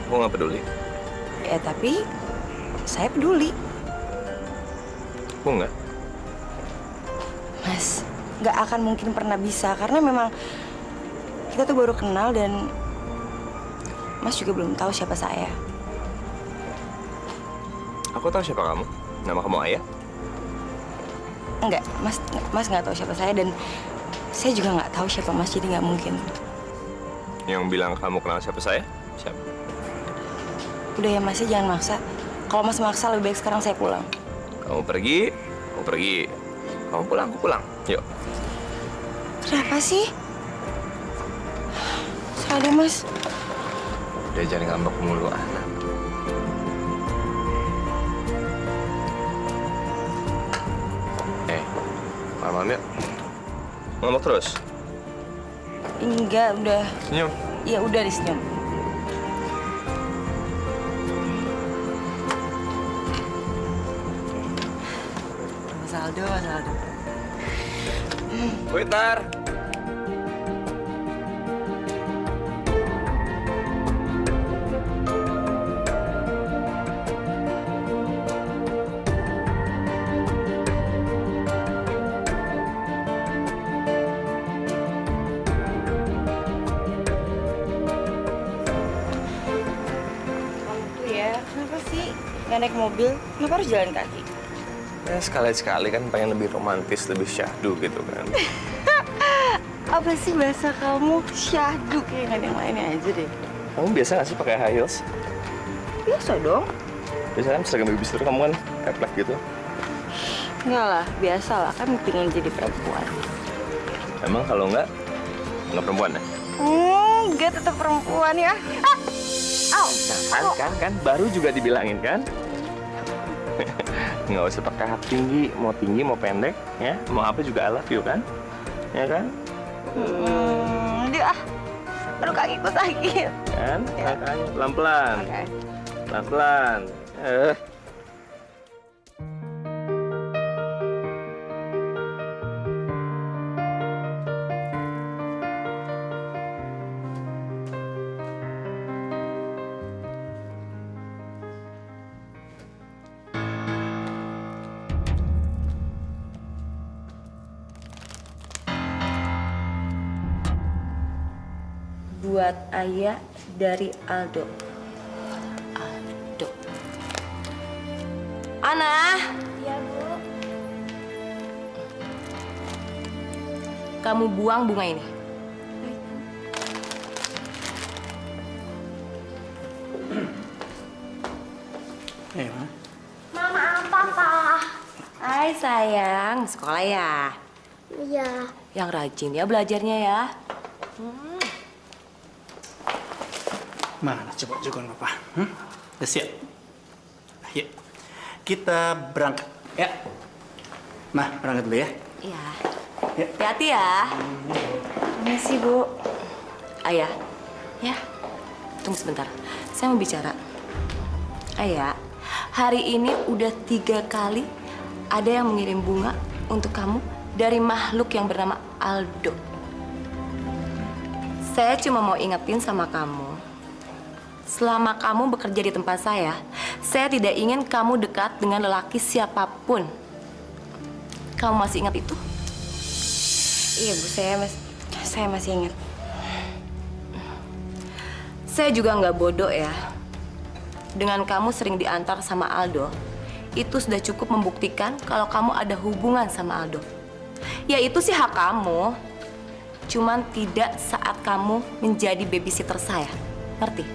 Aku nggak peduli. Ya tapi saya peduli. Aku nggak. Mas, nggak akan mungkin pernah bisa karena memang kita tuh baru kenal dan Mas juga belum tahu siapa saya. Aku tahu siapa kamu. Nama kamu Ayah? Enggak, Mas nggak tahu siapa saya dan saya juga nggak tahu siapa Mas, jadi nggak mungkin. Yang bilang kamu kenal siapa saya? Siapa? Udah ya Mas, jangan maksa. Kalau Mas maksa lebih baik sekarang saya pulang. Kamu pergi, aku pergi. Kamu pulang, aku pulang. Yuk. Kenapa sih? Salah deh Mas. Udah jangan ngambek mulu, anak. Malam ya? Ngambek terus? Enggak, udah. Senyum. Ya udah disenyum. Mas Aldo. Witar. Kenapa sih nggak naik mobil? Kenapa harus jalan kaki? Ya sekali-sekali kan pengen lebih romantis, lebih syahdu gitu kan. Apa sih bahasa kamu? Syahdu kayak nggak ada yang lainnya aja deh. Kamu biasa nggak sih pakai high heels? Biasa dong. Biasa kan seragam babysitter kamu kan teplek gitu. Enggak lah, biasa lah. Kan pengen jadi perempuan. Emang kalau nggak perempuan ya? Enggak, tetap perempuan ya. Au. Nah, kan, baru juga dibilangin kan? Nggak usah pakai hak tinggi, mau pendek, ya, mau apa juga I love you kan? Ya kan? Dia aduh kakiku sakit. Kan? Makanya pelan-pelan. Oke. Pelan-pelan. Buat Ayah dari Aldo. Aldo. Ana. Ya, Bu. Kamu buang bunga ini. Eh, Ma. Mama apa, Pak? Hai sayang, sekolah ya? Iya. Yang rajin ya belajarnya ya. Mana coba juga Papa? Udah siap? Ayo, kita berangkat. Ya. Mah, berangkat dulu ya. Iya. Ya. Hati-hati ya. Permisi, Bu. Ayah, ya. Tunggu sebentar, saya mau bicara. Ayah, hari ini udah 3 kali ada yang mengirim bunga untuk kamu dari makhluk yang bernama Aldo. Saya cuma mau ingetin sama kamu. Selama kamu bekerja di tempat saya tidak ingin kamu dekat dengan lelaki siapapun. Kamu masih ingat itu? Iya, Bu, saya masih ingat. Saya juga nggak bodoh ya. Dengan kamu sering diantar sama Aldo, itu sudah cukup membuktikan kalau kamu ada hubungan sama Aldo. Ya itu sih hak kamu. Cuman tidak saat kamu menjadi babysitter saya. Ngerti?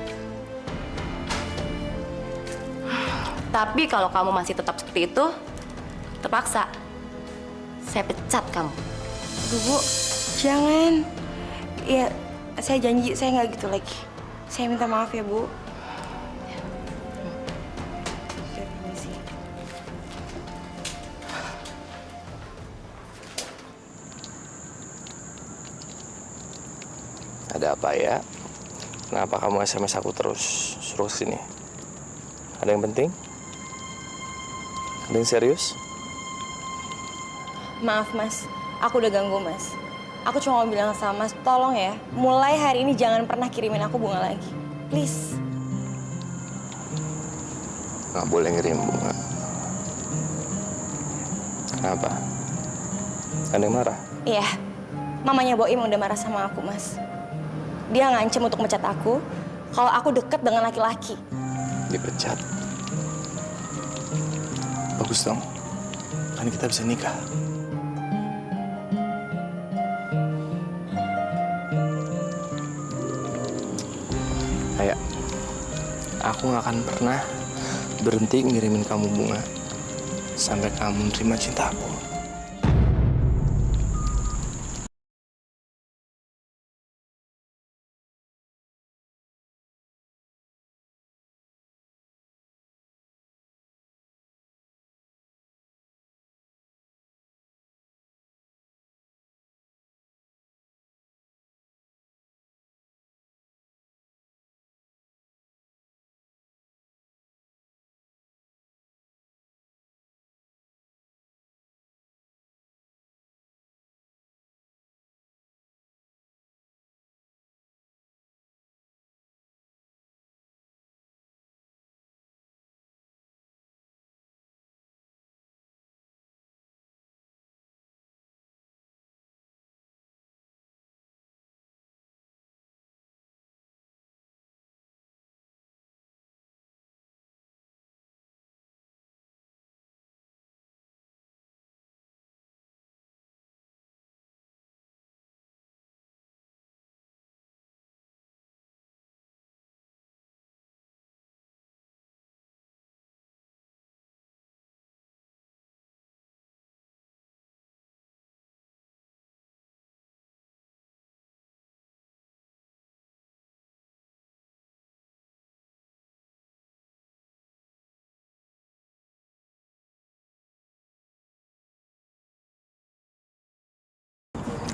Tapi kalau kamu masih tetap seperti itu, terpaksa saya pecat kamu. Aduh, Bu, jangan. Ya, saya janji saya nggak gitu lagi. Saya minta maaf ya, Bu. Saya permisi. Ada apa ya? Kenapa kamu SMS aku terus suruh sini? Ada yang penting? Ada yang serius? Maaf, Mas. Aku udah ganggu, Mas. Aku cuma mau bilang sama Mas, tolong ya, mulai hari ini jangan pernah kirimin aku bunga lagi. Please. Nggak boleh ngirim bunga. Kenapa? Ada yang marah? Iya, mamanya Boim udah marah sama aku, Mas. Dia ngancem untuk mecat aku kalau aku deket dengan laki-laki. Dipecat. Bagus dong. Kan kita bisa nikah. Kayak aku nggak akan pernah berhenti ngirimin kamu bunga sampai kamu terima cinta aku.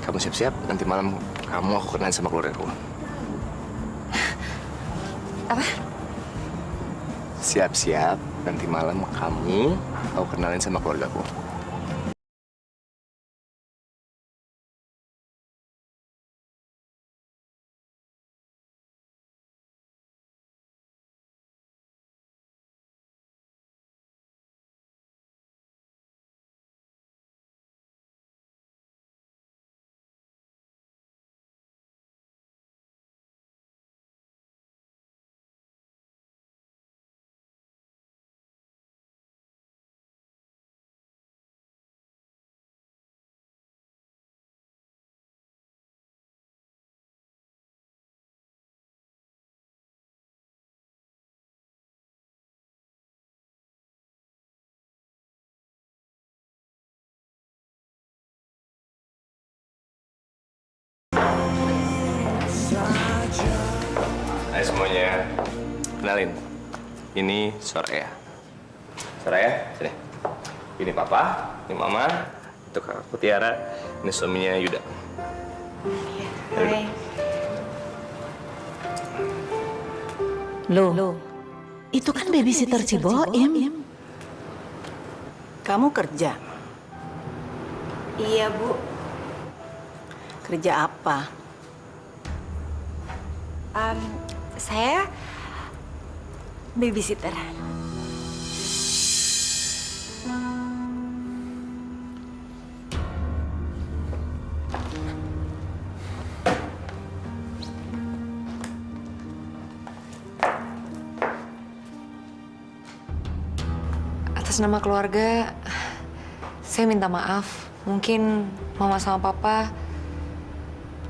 Kamu siap-siap, nanti malam kamu aku kenalin sama keluarga aku. Apa? Siap-siap, nanti malam kamu aku kenalin sama keluarga aku. Hai semuanya, kenalin, ini Soraya. Soraya, sini. Ini Papa, ini Mama, itu kakakku Tiara, ini suaminya Yuda. Hai. Loh, itu kan babysitter si Boim. Kamu kerja? Iya, Bu. Kerja apa? Saya babysitter. Atas nama keluarga, saya minta maaf. Mungkin Mama sama Papa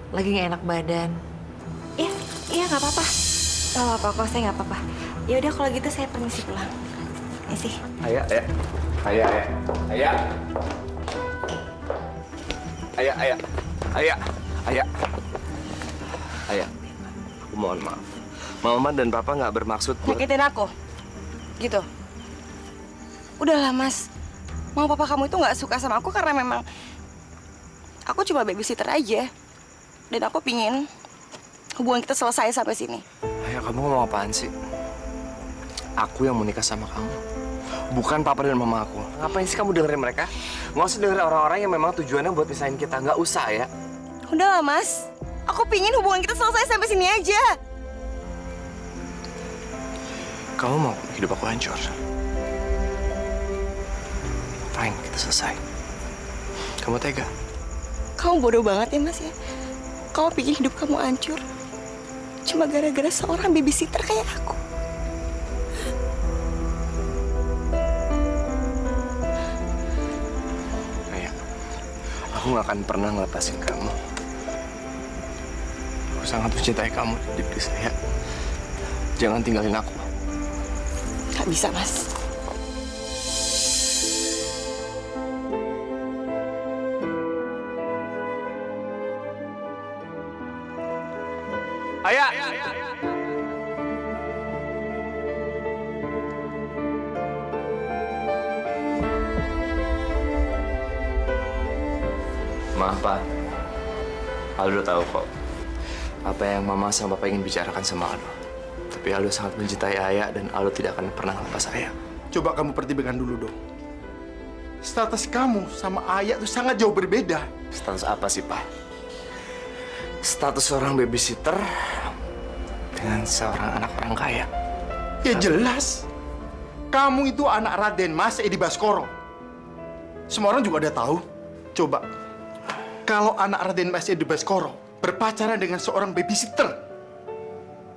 lagi nggak enak badan. Iya nggak apa-apa. Nggak apa-apa kok, saya nggak apa-apa. Ya udah kalau gitu saya permisi pulang. Permisi. Ayah. Aku mohon maaf. Mama dan Papa nggak bermaksud Nyakitin aku? Gitu? Udahlah, Mas. Mau papa kamu itu nggak suka sama aku karena memang aku cuma babysitter aja. Dan aku pingin hubungan kita selesai sampai sini. Ayah, kamu ngomong apaan sih? Aku yang mau nikah sama kamu. Bukan Papa dan Mama aku. Ngapain sih kamu dengerin mereka? Nggak usah dengerin orang-orang yang memang tujuannya buat pisahin kita. Nggak usah ya. Udahlah, Mas. Aku pingin hubungan kita selesai sampai sini aja. Kamu mau hidup aku hancur? Fine, kita selesai. Kamu tega? Kamu bodoh banget ya, Mas ya. Kamu pingin hidup kamu hancur cuma gara-gara seorang babysitter kayak aku. Ayah, aku nggak akan pernah ngelepasin kamu. Aku sangat mencintai kamu di diri saya. Jangan tinggalin aku. Gak bisa, Mas. Ayah! Maaf, Pak. Aldo tahu kok apa yang Mama sama Papa ingin bicarakan sama Aldo. Tapi Aldo sangat mencintai Ayah dan Aldo tidak akan pernah lepas Ayah. Coba kamu pertimbangkan dulu dong. Status kamu sama Ayah itu sangat jauh berbeda. Status apa sih, Pak? Status seorang babysitter dengan seorang anak orang kaya. Ya jelas. Kamu itu anak Raden Mas Edi Baskoro. Semua orang juga udah tahu. Coba, kalau anak Raden Mas Edi Baskoro berpacaran dengan seorang babysitter,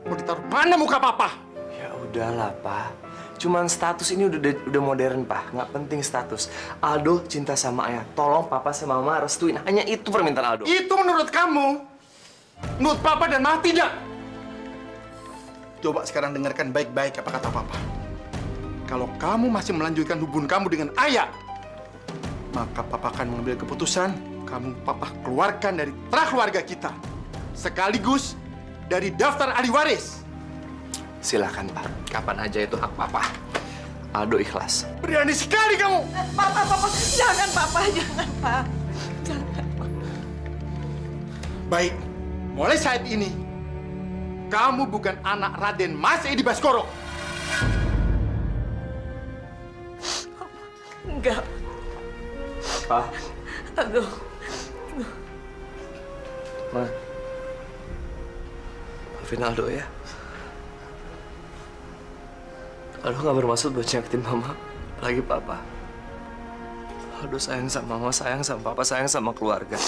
mau ditaruh mana muka papa? Ya udahlah, Pak. Cuman status ini udah modern, Pak. Nggak penting status. Aldo cinta sama Ayah. Tolong Papa sama Mama restuin. Hanya itu permintaan Aldo. Itu menurut kamu. Menurut Papa dan Mama tidak. Coba sekarang dengarkan baik-baik apa kata Papa. Kalau kamu masih melanjutkan hubungan kamu dengan Ayah, maka Papa akan mengambil keputusan kamu Papa keluarkan dari keluarga kita. Sekaligus dari daftar ahli waris. Silakan, Pak. Kapan aja itu hak Papa. Aldo ikhlas. Berani sekali kamu. Papa, jangan Papa, jangan Pak. Baik, mulai saat ini kamu bukan anak Raden Mas Edi Baskoro. Enggak. Pak. Aduh. Ma. Maafin Aldo ya. Aldo nggak bermaksud buat nyakitin Mama, lagi Papa. Aldo sayang sama Mama, sayang sama Papa, sayang sama keluarga.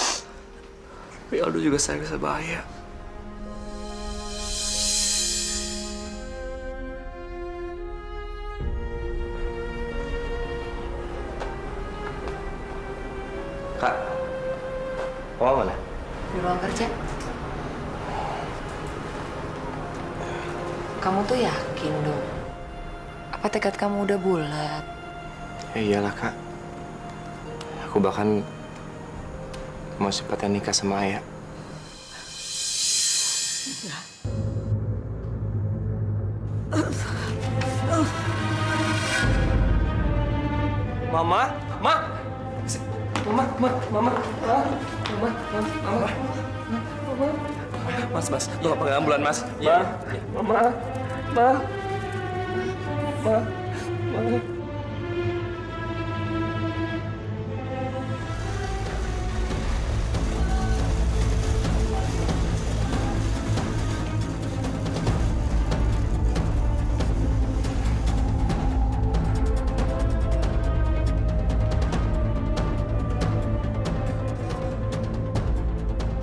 Tapi Aldo juga sayang sama Ayah. Kak, Mama mana? Di ruang kerja. Kamu tuh yakin, dong? Apa tekad kamu udah bulat? Ya iyalah, Kak. Aku bahkan mau cepatnya nikah sama Ayah. Mama, Ma. Mama. Mas, bawa panggil ambulan, Mas. Mama.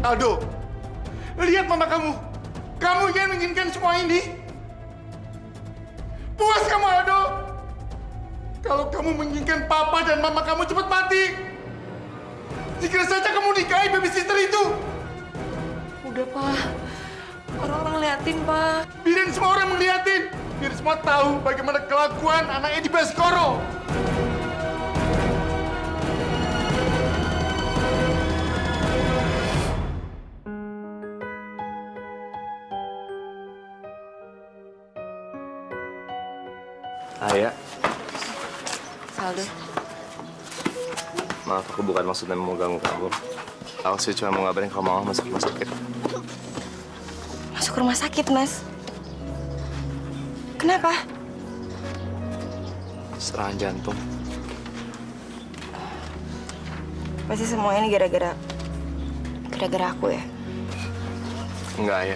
Aldo, lihat mama kamu. Kamu yang menginginkan semua ini. Puas kamu, Aldo. Kalau kamu menginginkan papa dan mama kamu cepat mati. Segera saja kamu nikahi babysitter itu. Udah, Pak. Orang-orang liatin, Pak. Biarin semua orang melihatin. Biar semua tahu bagaimana kelakuan anak Edi Baskoro. Ayah, Saldo. maaf aku bukan maksudnya mau ganggu kamu. Aku sih cuma mau ngabarin kalau mama masuk rumah sakit. Masuk rumah sakit, Mas. Kenapa? Serangan jantung. Pasti semua ini gara-gara aku ya. Enggak, Ayah.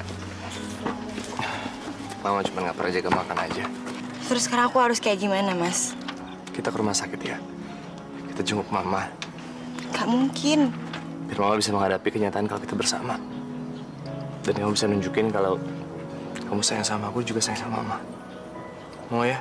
Mama cuma nggak pernah jaga makan aja. Terus sekarang aku harus kayak gimana, Mas? Kita ke rumah sakit ya. Kita jenguk mama. Gak mungkin. Biar mama bisa menghadapi kenyataan kalau kita bersama. Dan kamu bisa nunjukin kalau kamu sayang sama aku juga sayang sama mama. Mau ya?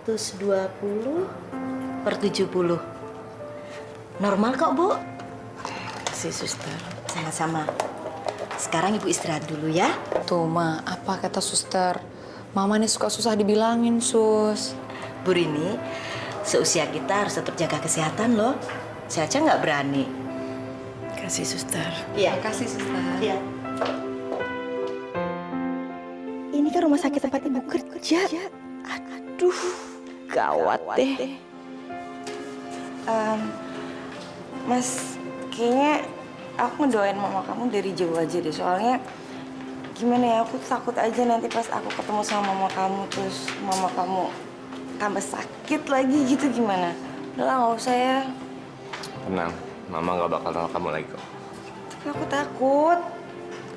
(120/70) normal kok, Bu. Si suster. Sama-sama. Sekarang Ibu istirahat dulu ya. Tuh, Ma, apa kata suster? Mama nih suka susah dibilangin, Sus. Bu Rini, seusia kita harus tetap jaga kesehatan loh. Saya aja nggak berani. Kasih suster. Iya. Makasih, suster. Iya. Ini kan rumah sakit tempat Ibu kerja. Aduh, gawat deh. Mas, kayaknya aku ngedoain mama kamu dari jauh aja deh. Soalnya gimana ya, aku takut aja nanti pas aku ketemu sama mama kamu terus mama kamu tambah sakit lagi gitu, gimana? Udah lah, nggak usah ya. Tenang, mama nggak bakal nolak kamu lagi kok. Tapi aku takut.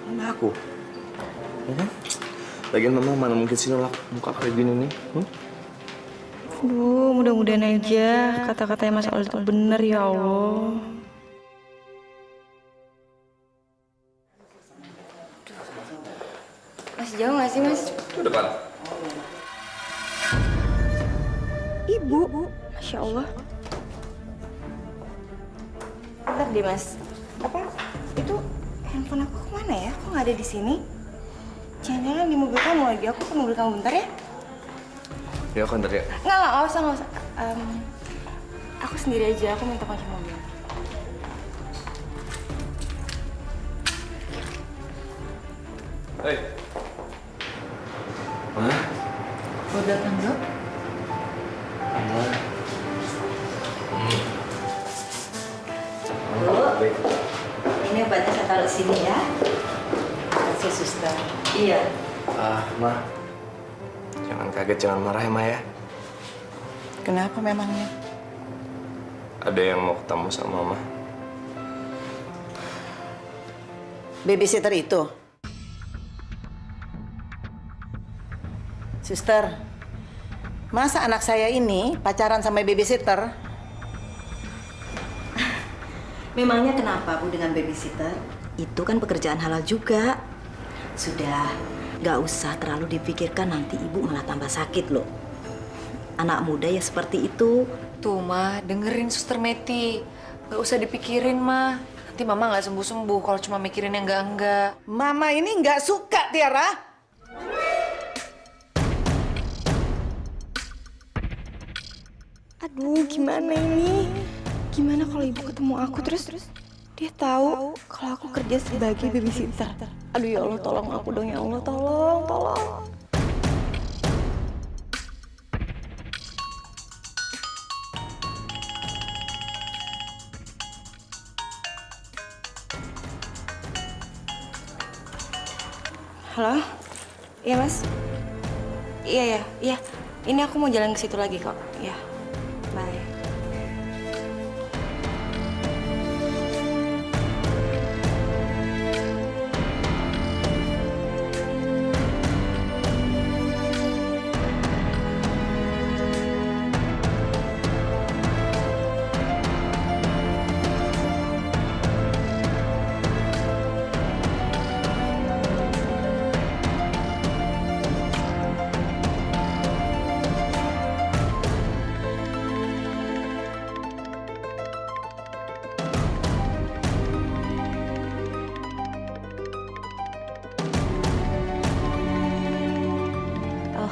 Sama aku. Ya kan? Lagian mama mana mungkin sih nolak muka kayak gini nih. Aduh, mudah-mudahan aja kata-katanya Mas Aldo itu bener ya Allah. Mas, jauh nggak sih, Mas? Itu depan. Ibu, Masya Allah. Bentar deh, Mas. Apa? Itu handphone aku kemana ya? Kok nggak ada di sini? Jangan-jangan di mobil kamu lagi. Aku ke mobil kamu bentar ya. Ya, aku ntar ya. Nggak usah. Aku sendiri aja. Aku minta kunci mobil. Hei. Mana? Mau datang, Dok? Bu, ini obatnya saya taruh sini ya. Kasih suster. Iya. Ma. Jangan kaget, jangan marah ya, Ma ya. Kenapa memangnya? Ada yang mau ketemu sama Mama. Babysitter itu. Suster, masa anak saya ini pacaran sama babysitter? Memangnya kenapa, Bu, dengan babysitter? Itu kan pekerjaan halal juga. Sudah, nggak usah terlalu dipikirkan, nanti Ibu malah tambah sakit loh. Anak muda ya seperti itu. Tuh, Ma, dengerin Suster Meti. Gak usah dipikirin, Ma. Nanti Mama nggak sembuh-sembuh kalau cuma mikirin yang enggak-enggak. Mama ini nggak suka, Tiara. Aduh, gimana ini? Gimana kalau ibu ketemu aku terus dia tahu kalau aku kerja sebagai babysitter? Aduh ya Allah, tolong aku dong ya Allah, tolong. Halo? Iya, Mas? Iya. Ini aku mau jalan ke situ lagi kok. Iya. Bye.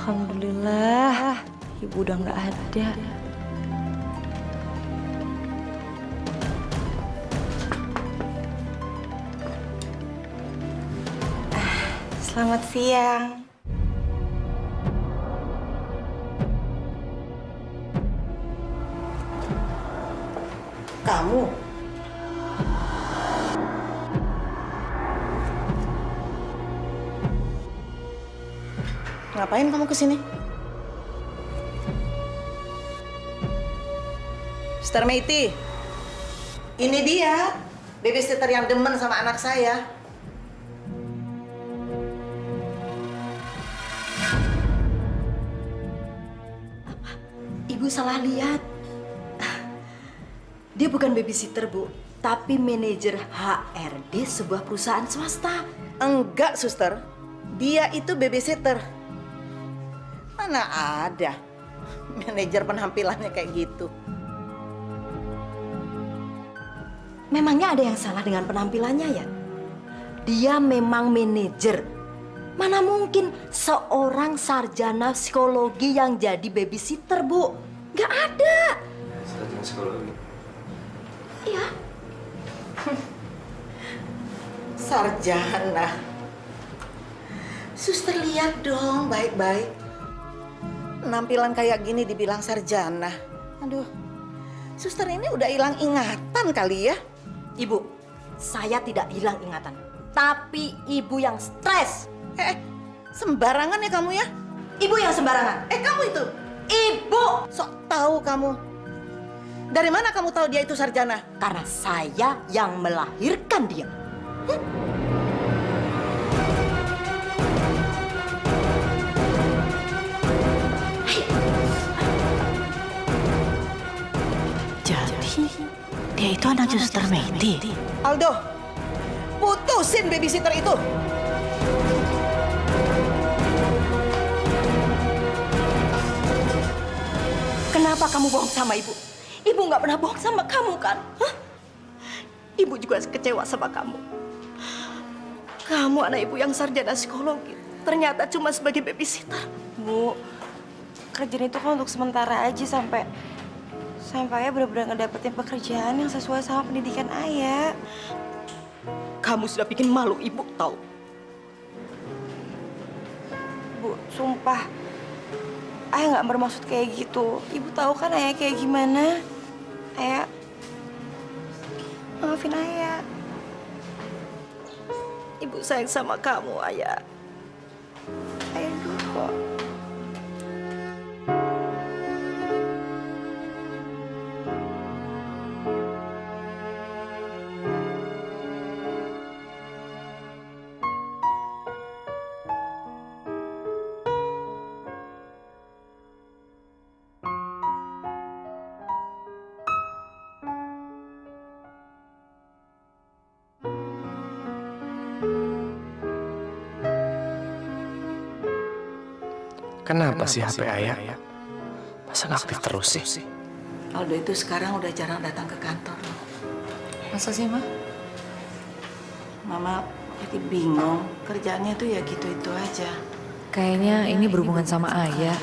Alhamdulillah, ibu udah nggak ada. Selamat siang. Kamu? Ngapain kamu kesini? Sister Meiti, ini dia babysitter yang demen sama anak saya. Ibu salah lihat. Dia bukan babysitter, Bu, tapi manajer HRD sebuah perusahaan swasta. Enggak, suster. Dia itu babysitter. Mana ada manajer penampilannya kayak gitu. Memangnya ada yang salah dengan penampilannya ya? Dia memang manajer. Mana mungkin seorang sarjana psikologi yang jadi babysitter, Bu? Nggak ada. Sarjana psikologi? Iya. Sarjana. Suster lihat dong baik-baik. Penampilan kayak gini dibilang sarjana. Aduh, suster ini udah hilang ingatan kali ya? Ibu, saya tidak hilang ingatan. Tapi ibu yang stres. Sembarangan ya kamu ya? Ibu yang sembarangan. Kamu itu? Ibu! Sok tahu kamu. Dari mana kamu tahu dia itu sarjana? Karena saya yang melahirkan dia. Jadi, dia itu anak suster Meiti. Aldo, putusin babysitter itu. Kenapa kamu bohong sama ibu? Ibu nggak pernah bohong sama kamu kan? Hah? Ibu juga kecewa sama kamu. Kamu anak ibu yang sarjana psikologi, ternyata cuma sebagai babysitter. Bu, kerjaan itu kan untuk sementara aja sampai ayah benar-benar ngedapetin pekerjaan yang sesuai sama pendidikan ayah. Kamu sudah bikin malu ibu, tahu? Bu, sumpah, ayah nggak bermaksud kayak gitu. Ibu tahu kan ayah kayak gimana? Ayah, maafin ayah. Ibu sayang sama kamu, ayah. Ayah dulu kok. Kenapa sih HP ayah? Masa nggak aktif terus sih? Aldo itu sekarang udah jarang datang ke kantor. Masa sih, Ma? Mama jadi bingung. Kerjaannya tuh ya gitu-itu aja. Kayaknya ini berhubungan sama ayah.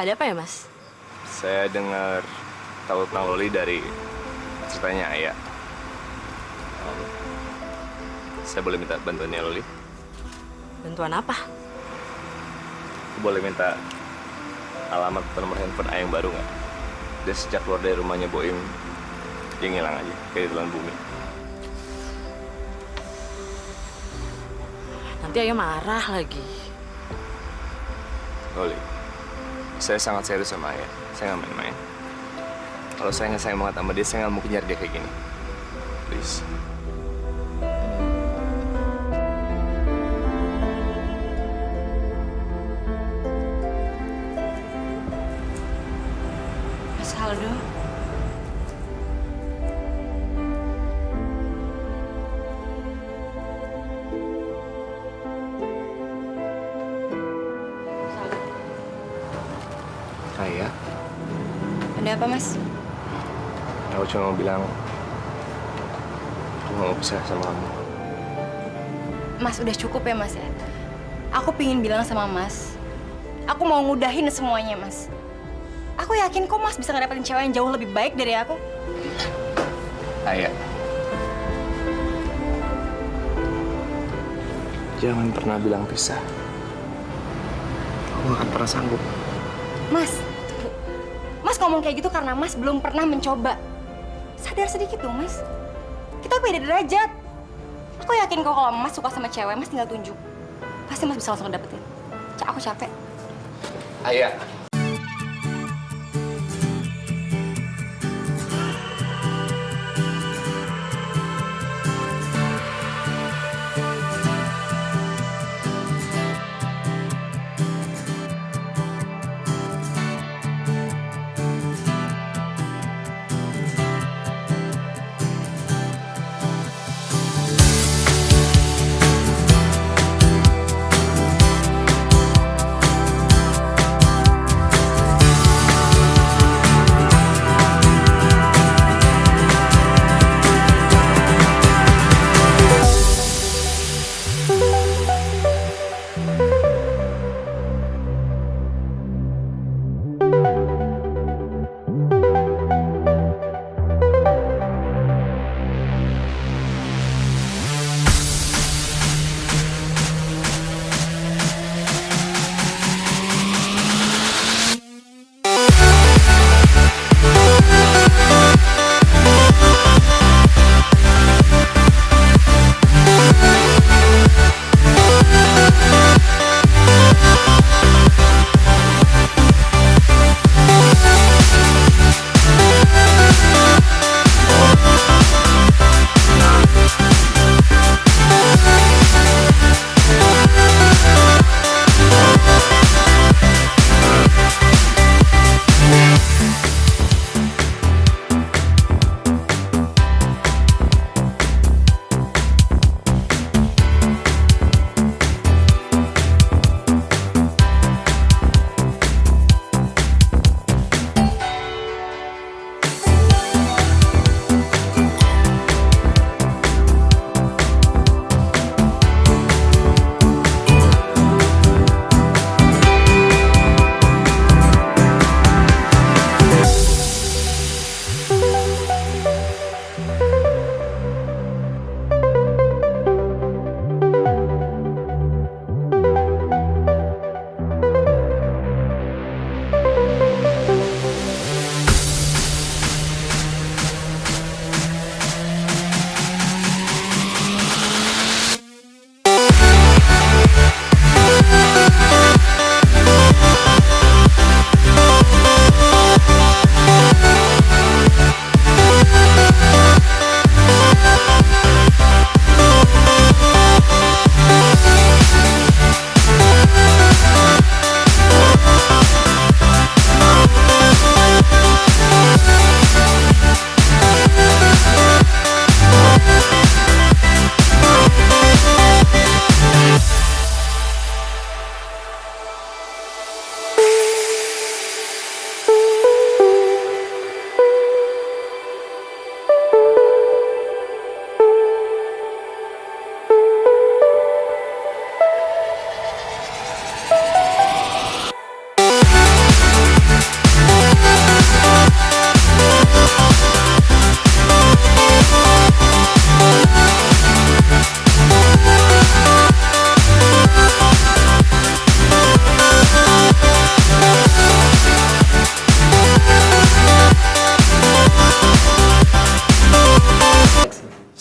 Ada apa ya, Mas? Saya dengar tahu tentang Loli dari ceritanya Ayah. Saya boleh minta bantuannya Loli? Bantuan apa? Aku boleh minta alamat atau nomor handphone Ayah yang baru nggak? Dia sejak keluar dari rumahnya Boim, dia ngilang aja, kayak ditelan bumi. Nanti Ayah marah lagi. Loli, saya sangat serius sama Ayah. Saya nggak main-main. Kalau saya nggak sayang banget sama dia, saya nggak mungkin nyari dia kayak gini. Please. Mas Aldo. Ayah, Ada apa, Mas? aku cuma mau bilang aku nggak mau pisah sama kamu. Mas, udah cukup ya, Mas ya? Aku pingin bilang sama Mas, aku mau ngudahin semuanya, Mas. Aku yakin kok Mas bisa ngedapetin cewek yang jauh lebih baik dari aku. Ayah, jangan pernah bilang pisah. Aku nggak akan pernah sanggup. Mas, Mas ngomong kayak gitu karena Mas belum pernah mencoba. Sadar sedikit dong, Mas. Kita beda derajat. Aku yakin kok kalau Mas suka sama cewek, Mas tinggal tunjuk. Pasti Mas bisa langsung dapetin. Aku capek. Ayah.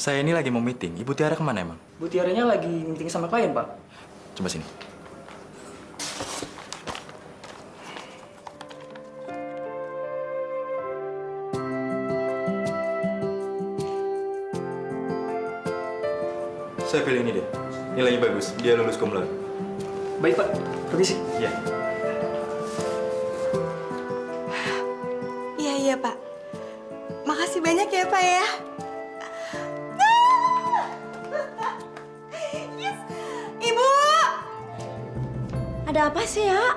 Saya ini lagi mau meeting. Ibu Tiara kemana emang? Bu Tiaranya lagi meeting sama klien, Pak. Coba sini. Saya pilih ini deh. Nilainya bagus. Dia lulus cum laude. Baik, Pak. Permisi. Iya. Iya, Pak. Makasih banyak ya, Pak ya. Yes. Ibu! Ada apa sih ya?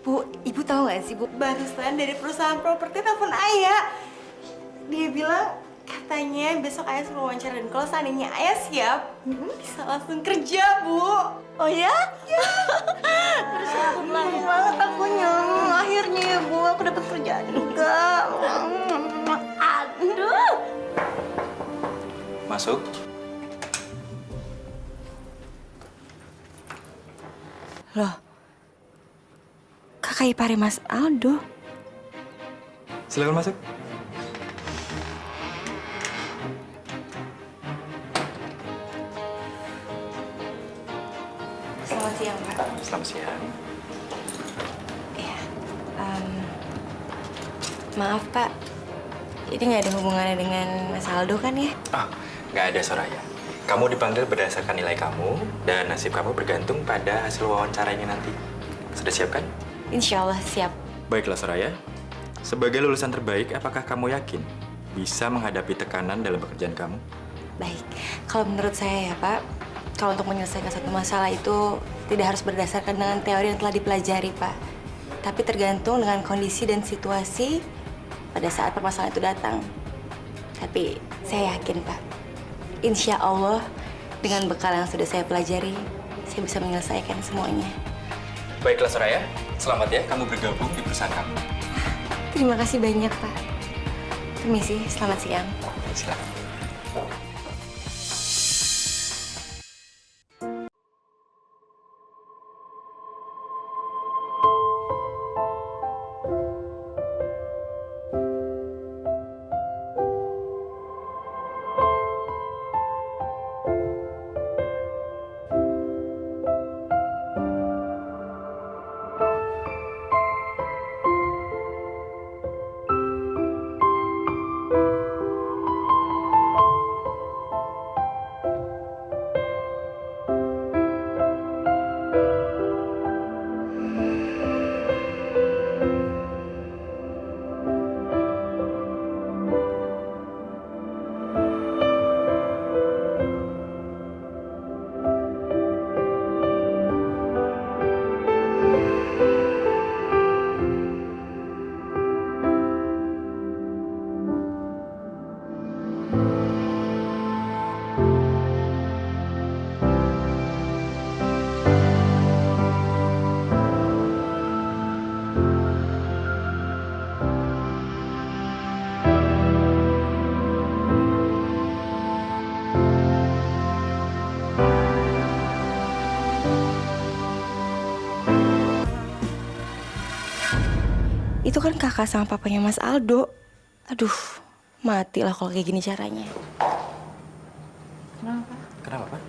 Bu, Ibu tahu nggak sih, Bu? Barusan dari perusahaan properti telepon Ayah. Dia bilang katanya besok Ayah suruh wawancara dan kalau seandainya Ayah siap, bisa langsung kerja, Bu. Oh ya? Ya. Senang banget akunya. Akhirnya ya, Bu, aku dapat kerjaan juga. Aduh. Masuk. Loh, kakak ipare Mas Aldo. Silakan masuk. Selamat siang, Pak. Selamat siang. Iya. Maaf, Pak. Ini nggak ada hubungannya dengan Mas Aldo kan ya? Ah, nggak ada, Soraya. Kamu dipanggil berdasarkan nilai kamu dan nasib kamu bergantung pada hasil wawancaranya nanti. Sudah siap kan? Insya Allah siap. Baiklah, Soraya. Sebagai lulusan terbaik, apakah kamu yakin bisa menghadapi tekanan dalam pekerjaan kamu? Baik. Kalau menurut saya ya, Pak, kalau untuk menyelesaikan satu masalah itu tidak harus berdasarkan dengan teori yang telah dipelajari, Pak. Tapi tergantung dengan kondisi dan situasi pada saat permasalahan itu datang. Tapi saya yakin, Pak. Insya Allah, dengan bekal yang sudah saya pelajari, saya bisa menyelesaikan semuanya. Baiklah, Soraya. Selamat ya, kamu bergabung di perusahaan kamu. Terima kasih banyak, Pak. Permisi, selamat siang. Silakan. Itu kan kakak sama papanya Mas Aldo. Aduh, matilah kalau kayak gini caranya. Kenapa? Kenapa, Pak?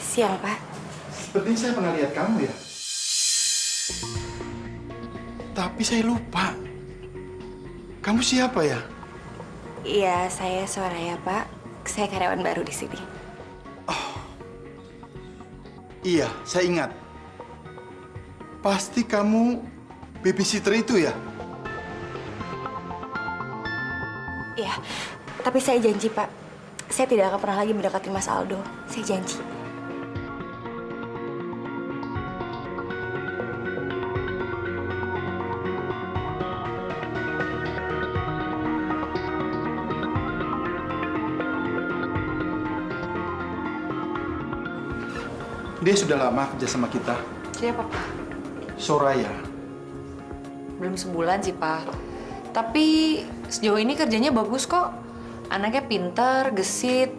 Siang, Pak. Sepertinya saya pernah lihat kamu ya. Tapi saya lupa. Kamu siapa ya? Iya, saya Soraya, Pak. Saya karyawan baru di sini. Iya, saya ingat. Pasti kamu babysitter itu ya? Iya, tapi saya janji, Pak. Saya tidak akan pernah lagi mendekati Mas Aldo. Saya janji. Dia sudah lama kerja sama kita. Siapa, Pak? Soraya. Belum sebulan sih, Pak. Tapi sejauh ini kerjanya bagus kok. Anaknya pintar, gesit,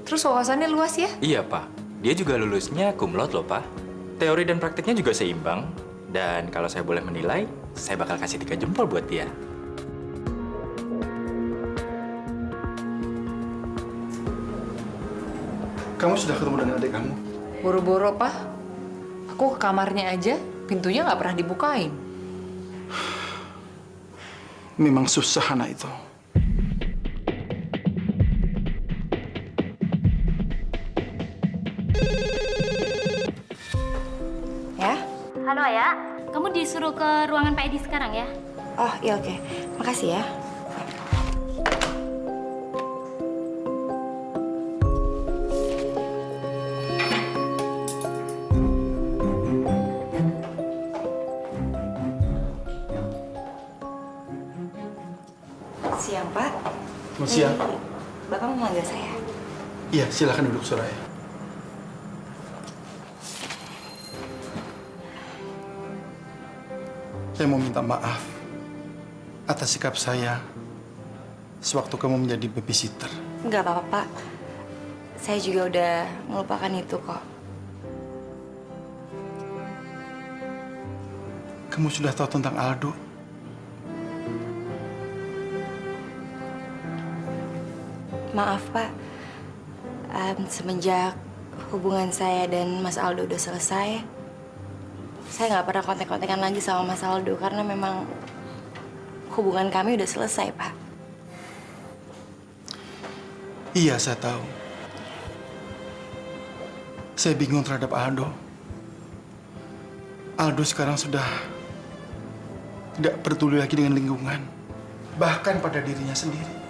terus wawasannya luas ya? Iya, Pak. Dia juga lulusnya cum laude loh, Pak. Teori dan praktiknya juga seimbang. Dan kalau saya boleh menilai, saya bakal kasih 3 jempol buat dia. Kamu sudah ketemu dengan adik kamu? Boro-boro, Pak. Aku ke kamarnya aja, pintunya nggak pernah dibukain. Memang susah anak itu. Ya? Halo ya, kamu disuruh ke ruangan Pak Edi sekarang ya? Oh, iya oke. Makasih ya. Siang, Pak. Selamat siang. Bapak mau manggil saya? Iya, silakan duduk, Soraya. Saya mau minta maaf atas sikap saya sewaktu kamu menjadi babysitter. Nggak apa-apa, Pak. Saya juga udah melupakan itu kok. Kamu sudah tahu tentang Aldo? Maaf, Pak. Semenjak hubungan saya dan Mas Aldo udah selesai, saya nggak pernah kontak-kontakan lagi sama Mas Aldo karena memang hubungan kami udah selesai, Pak. Iya, saya tahu. Saya bingung terhadap Aldo. Aldo sekarang sudah tidak peduli lagi dengan lingkungan, bahkan pada dirinya sendiri.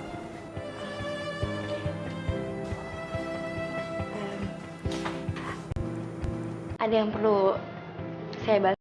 Ada yang perlu saya bantu?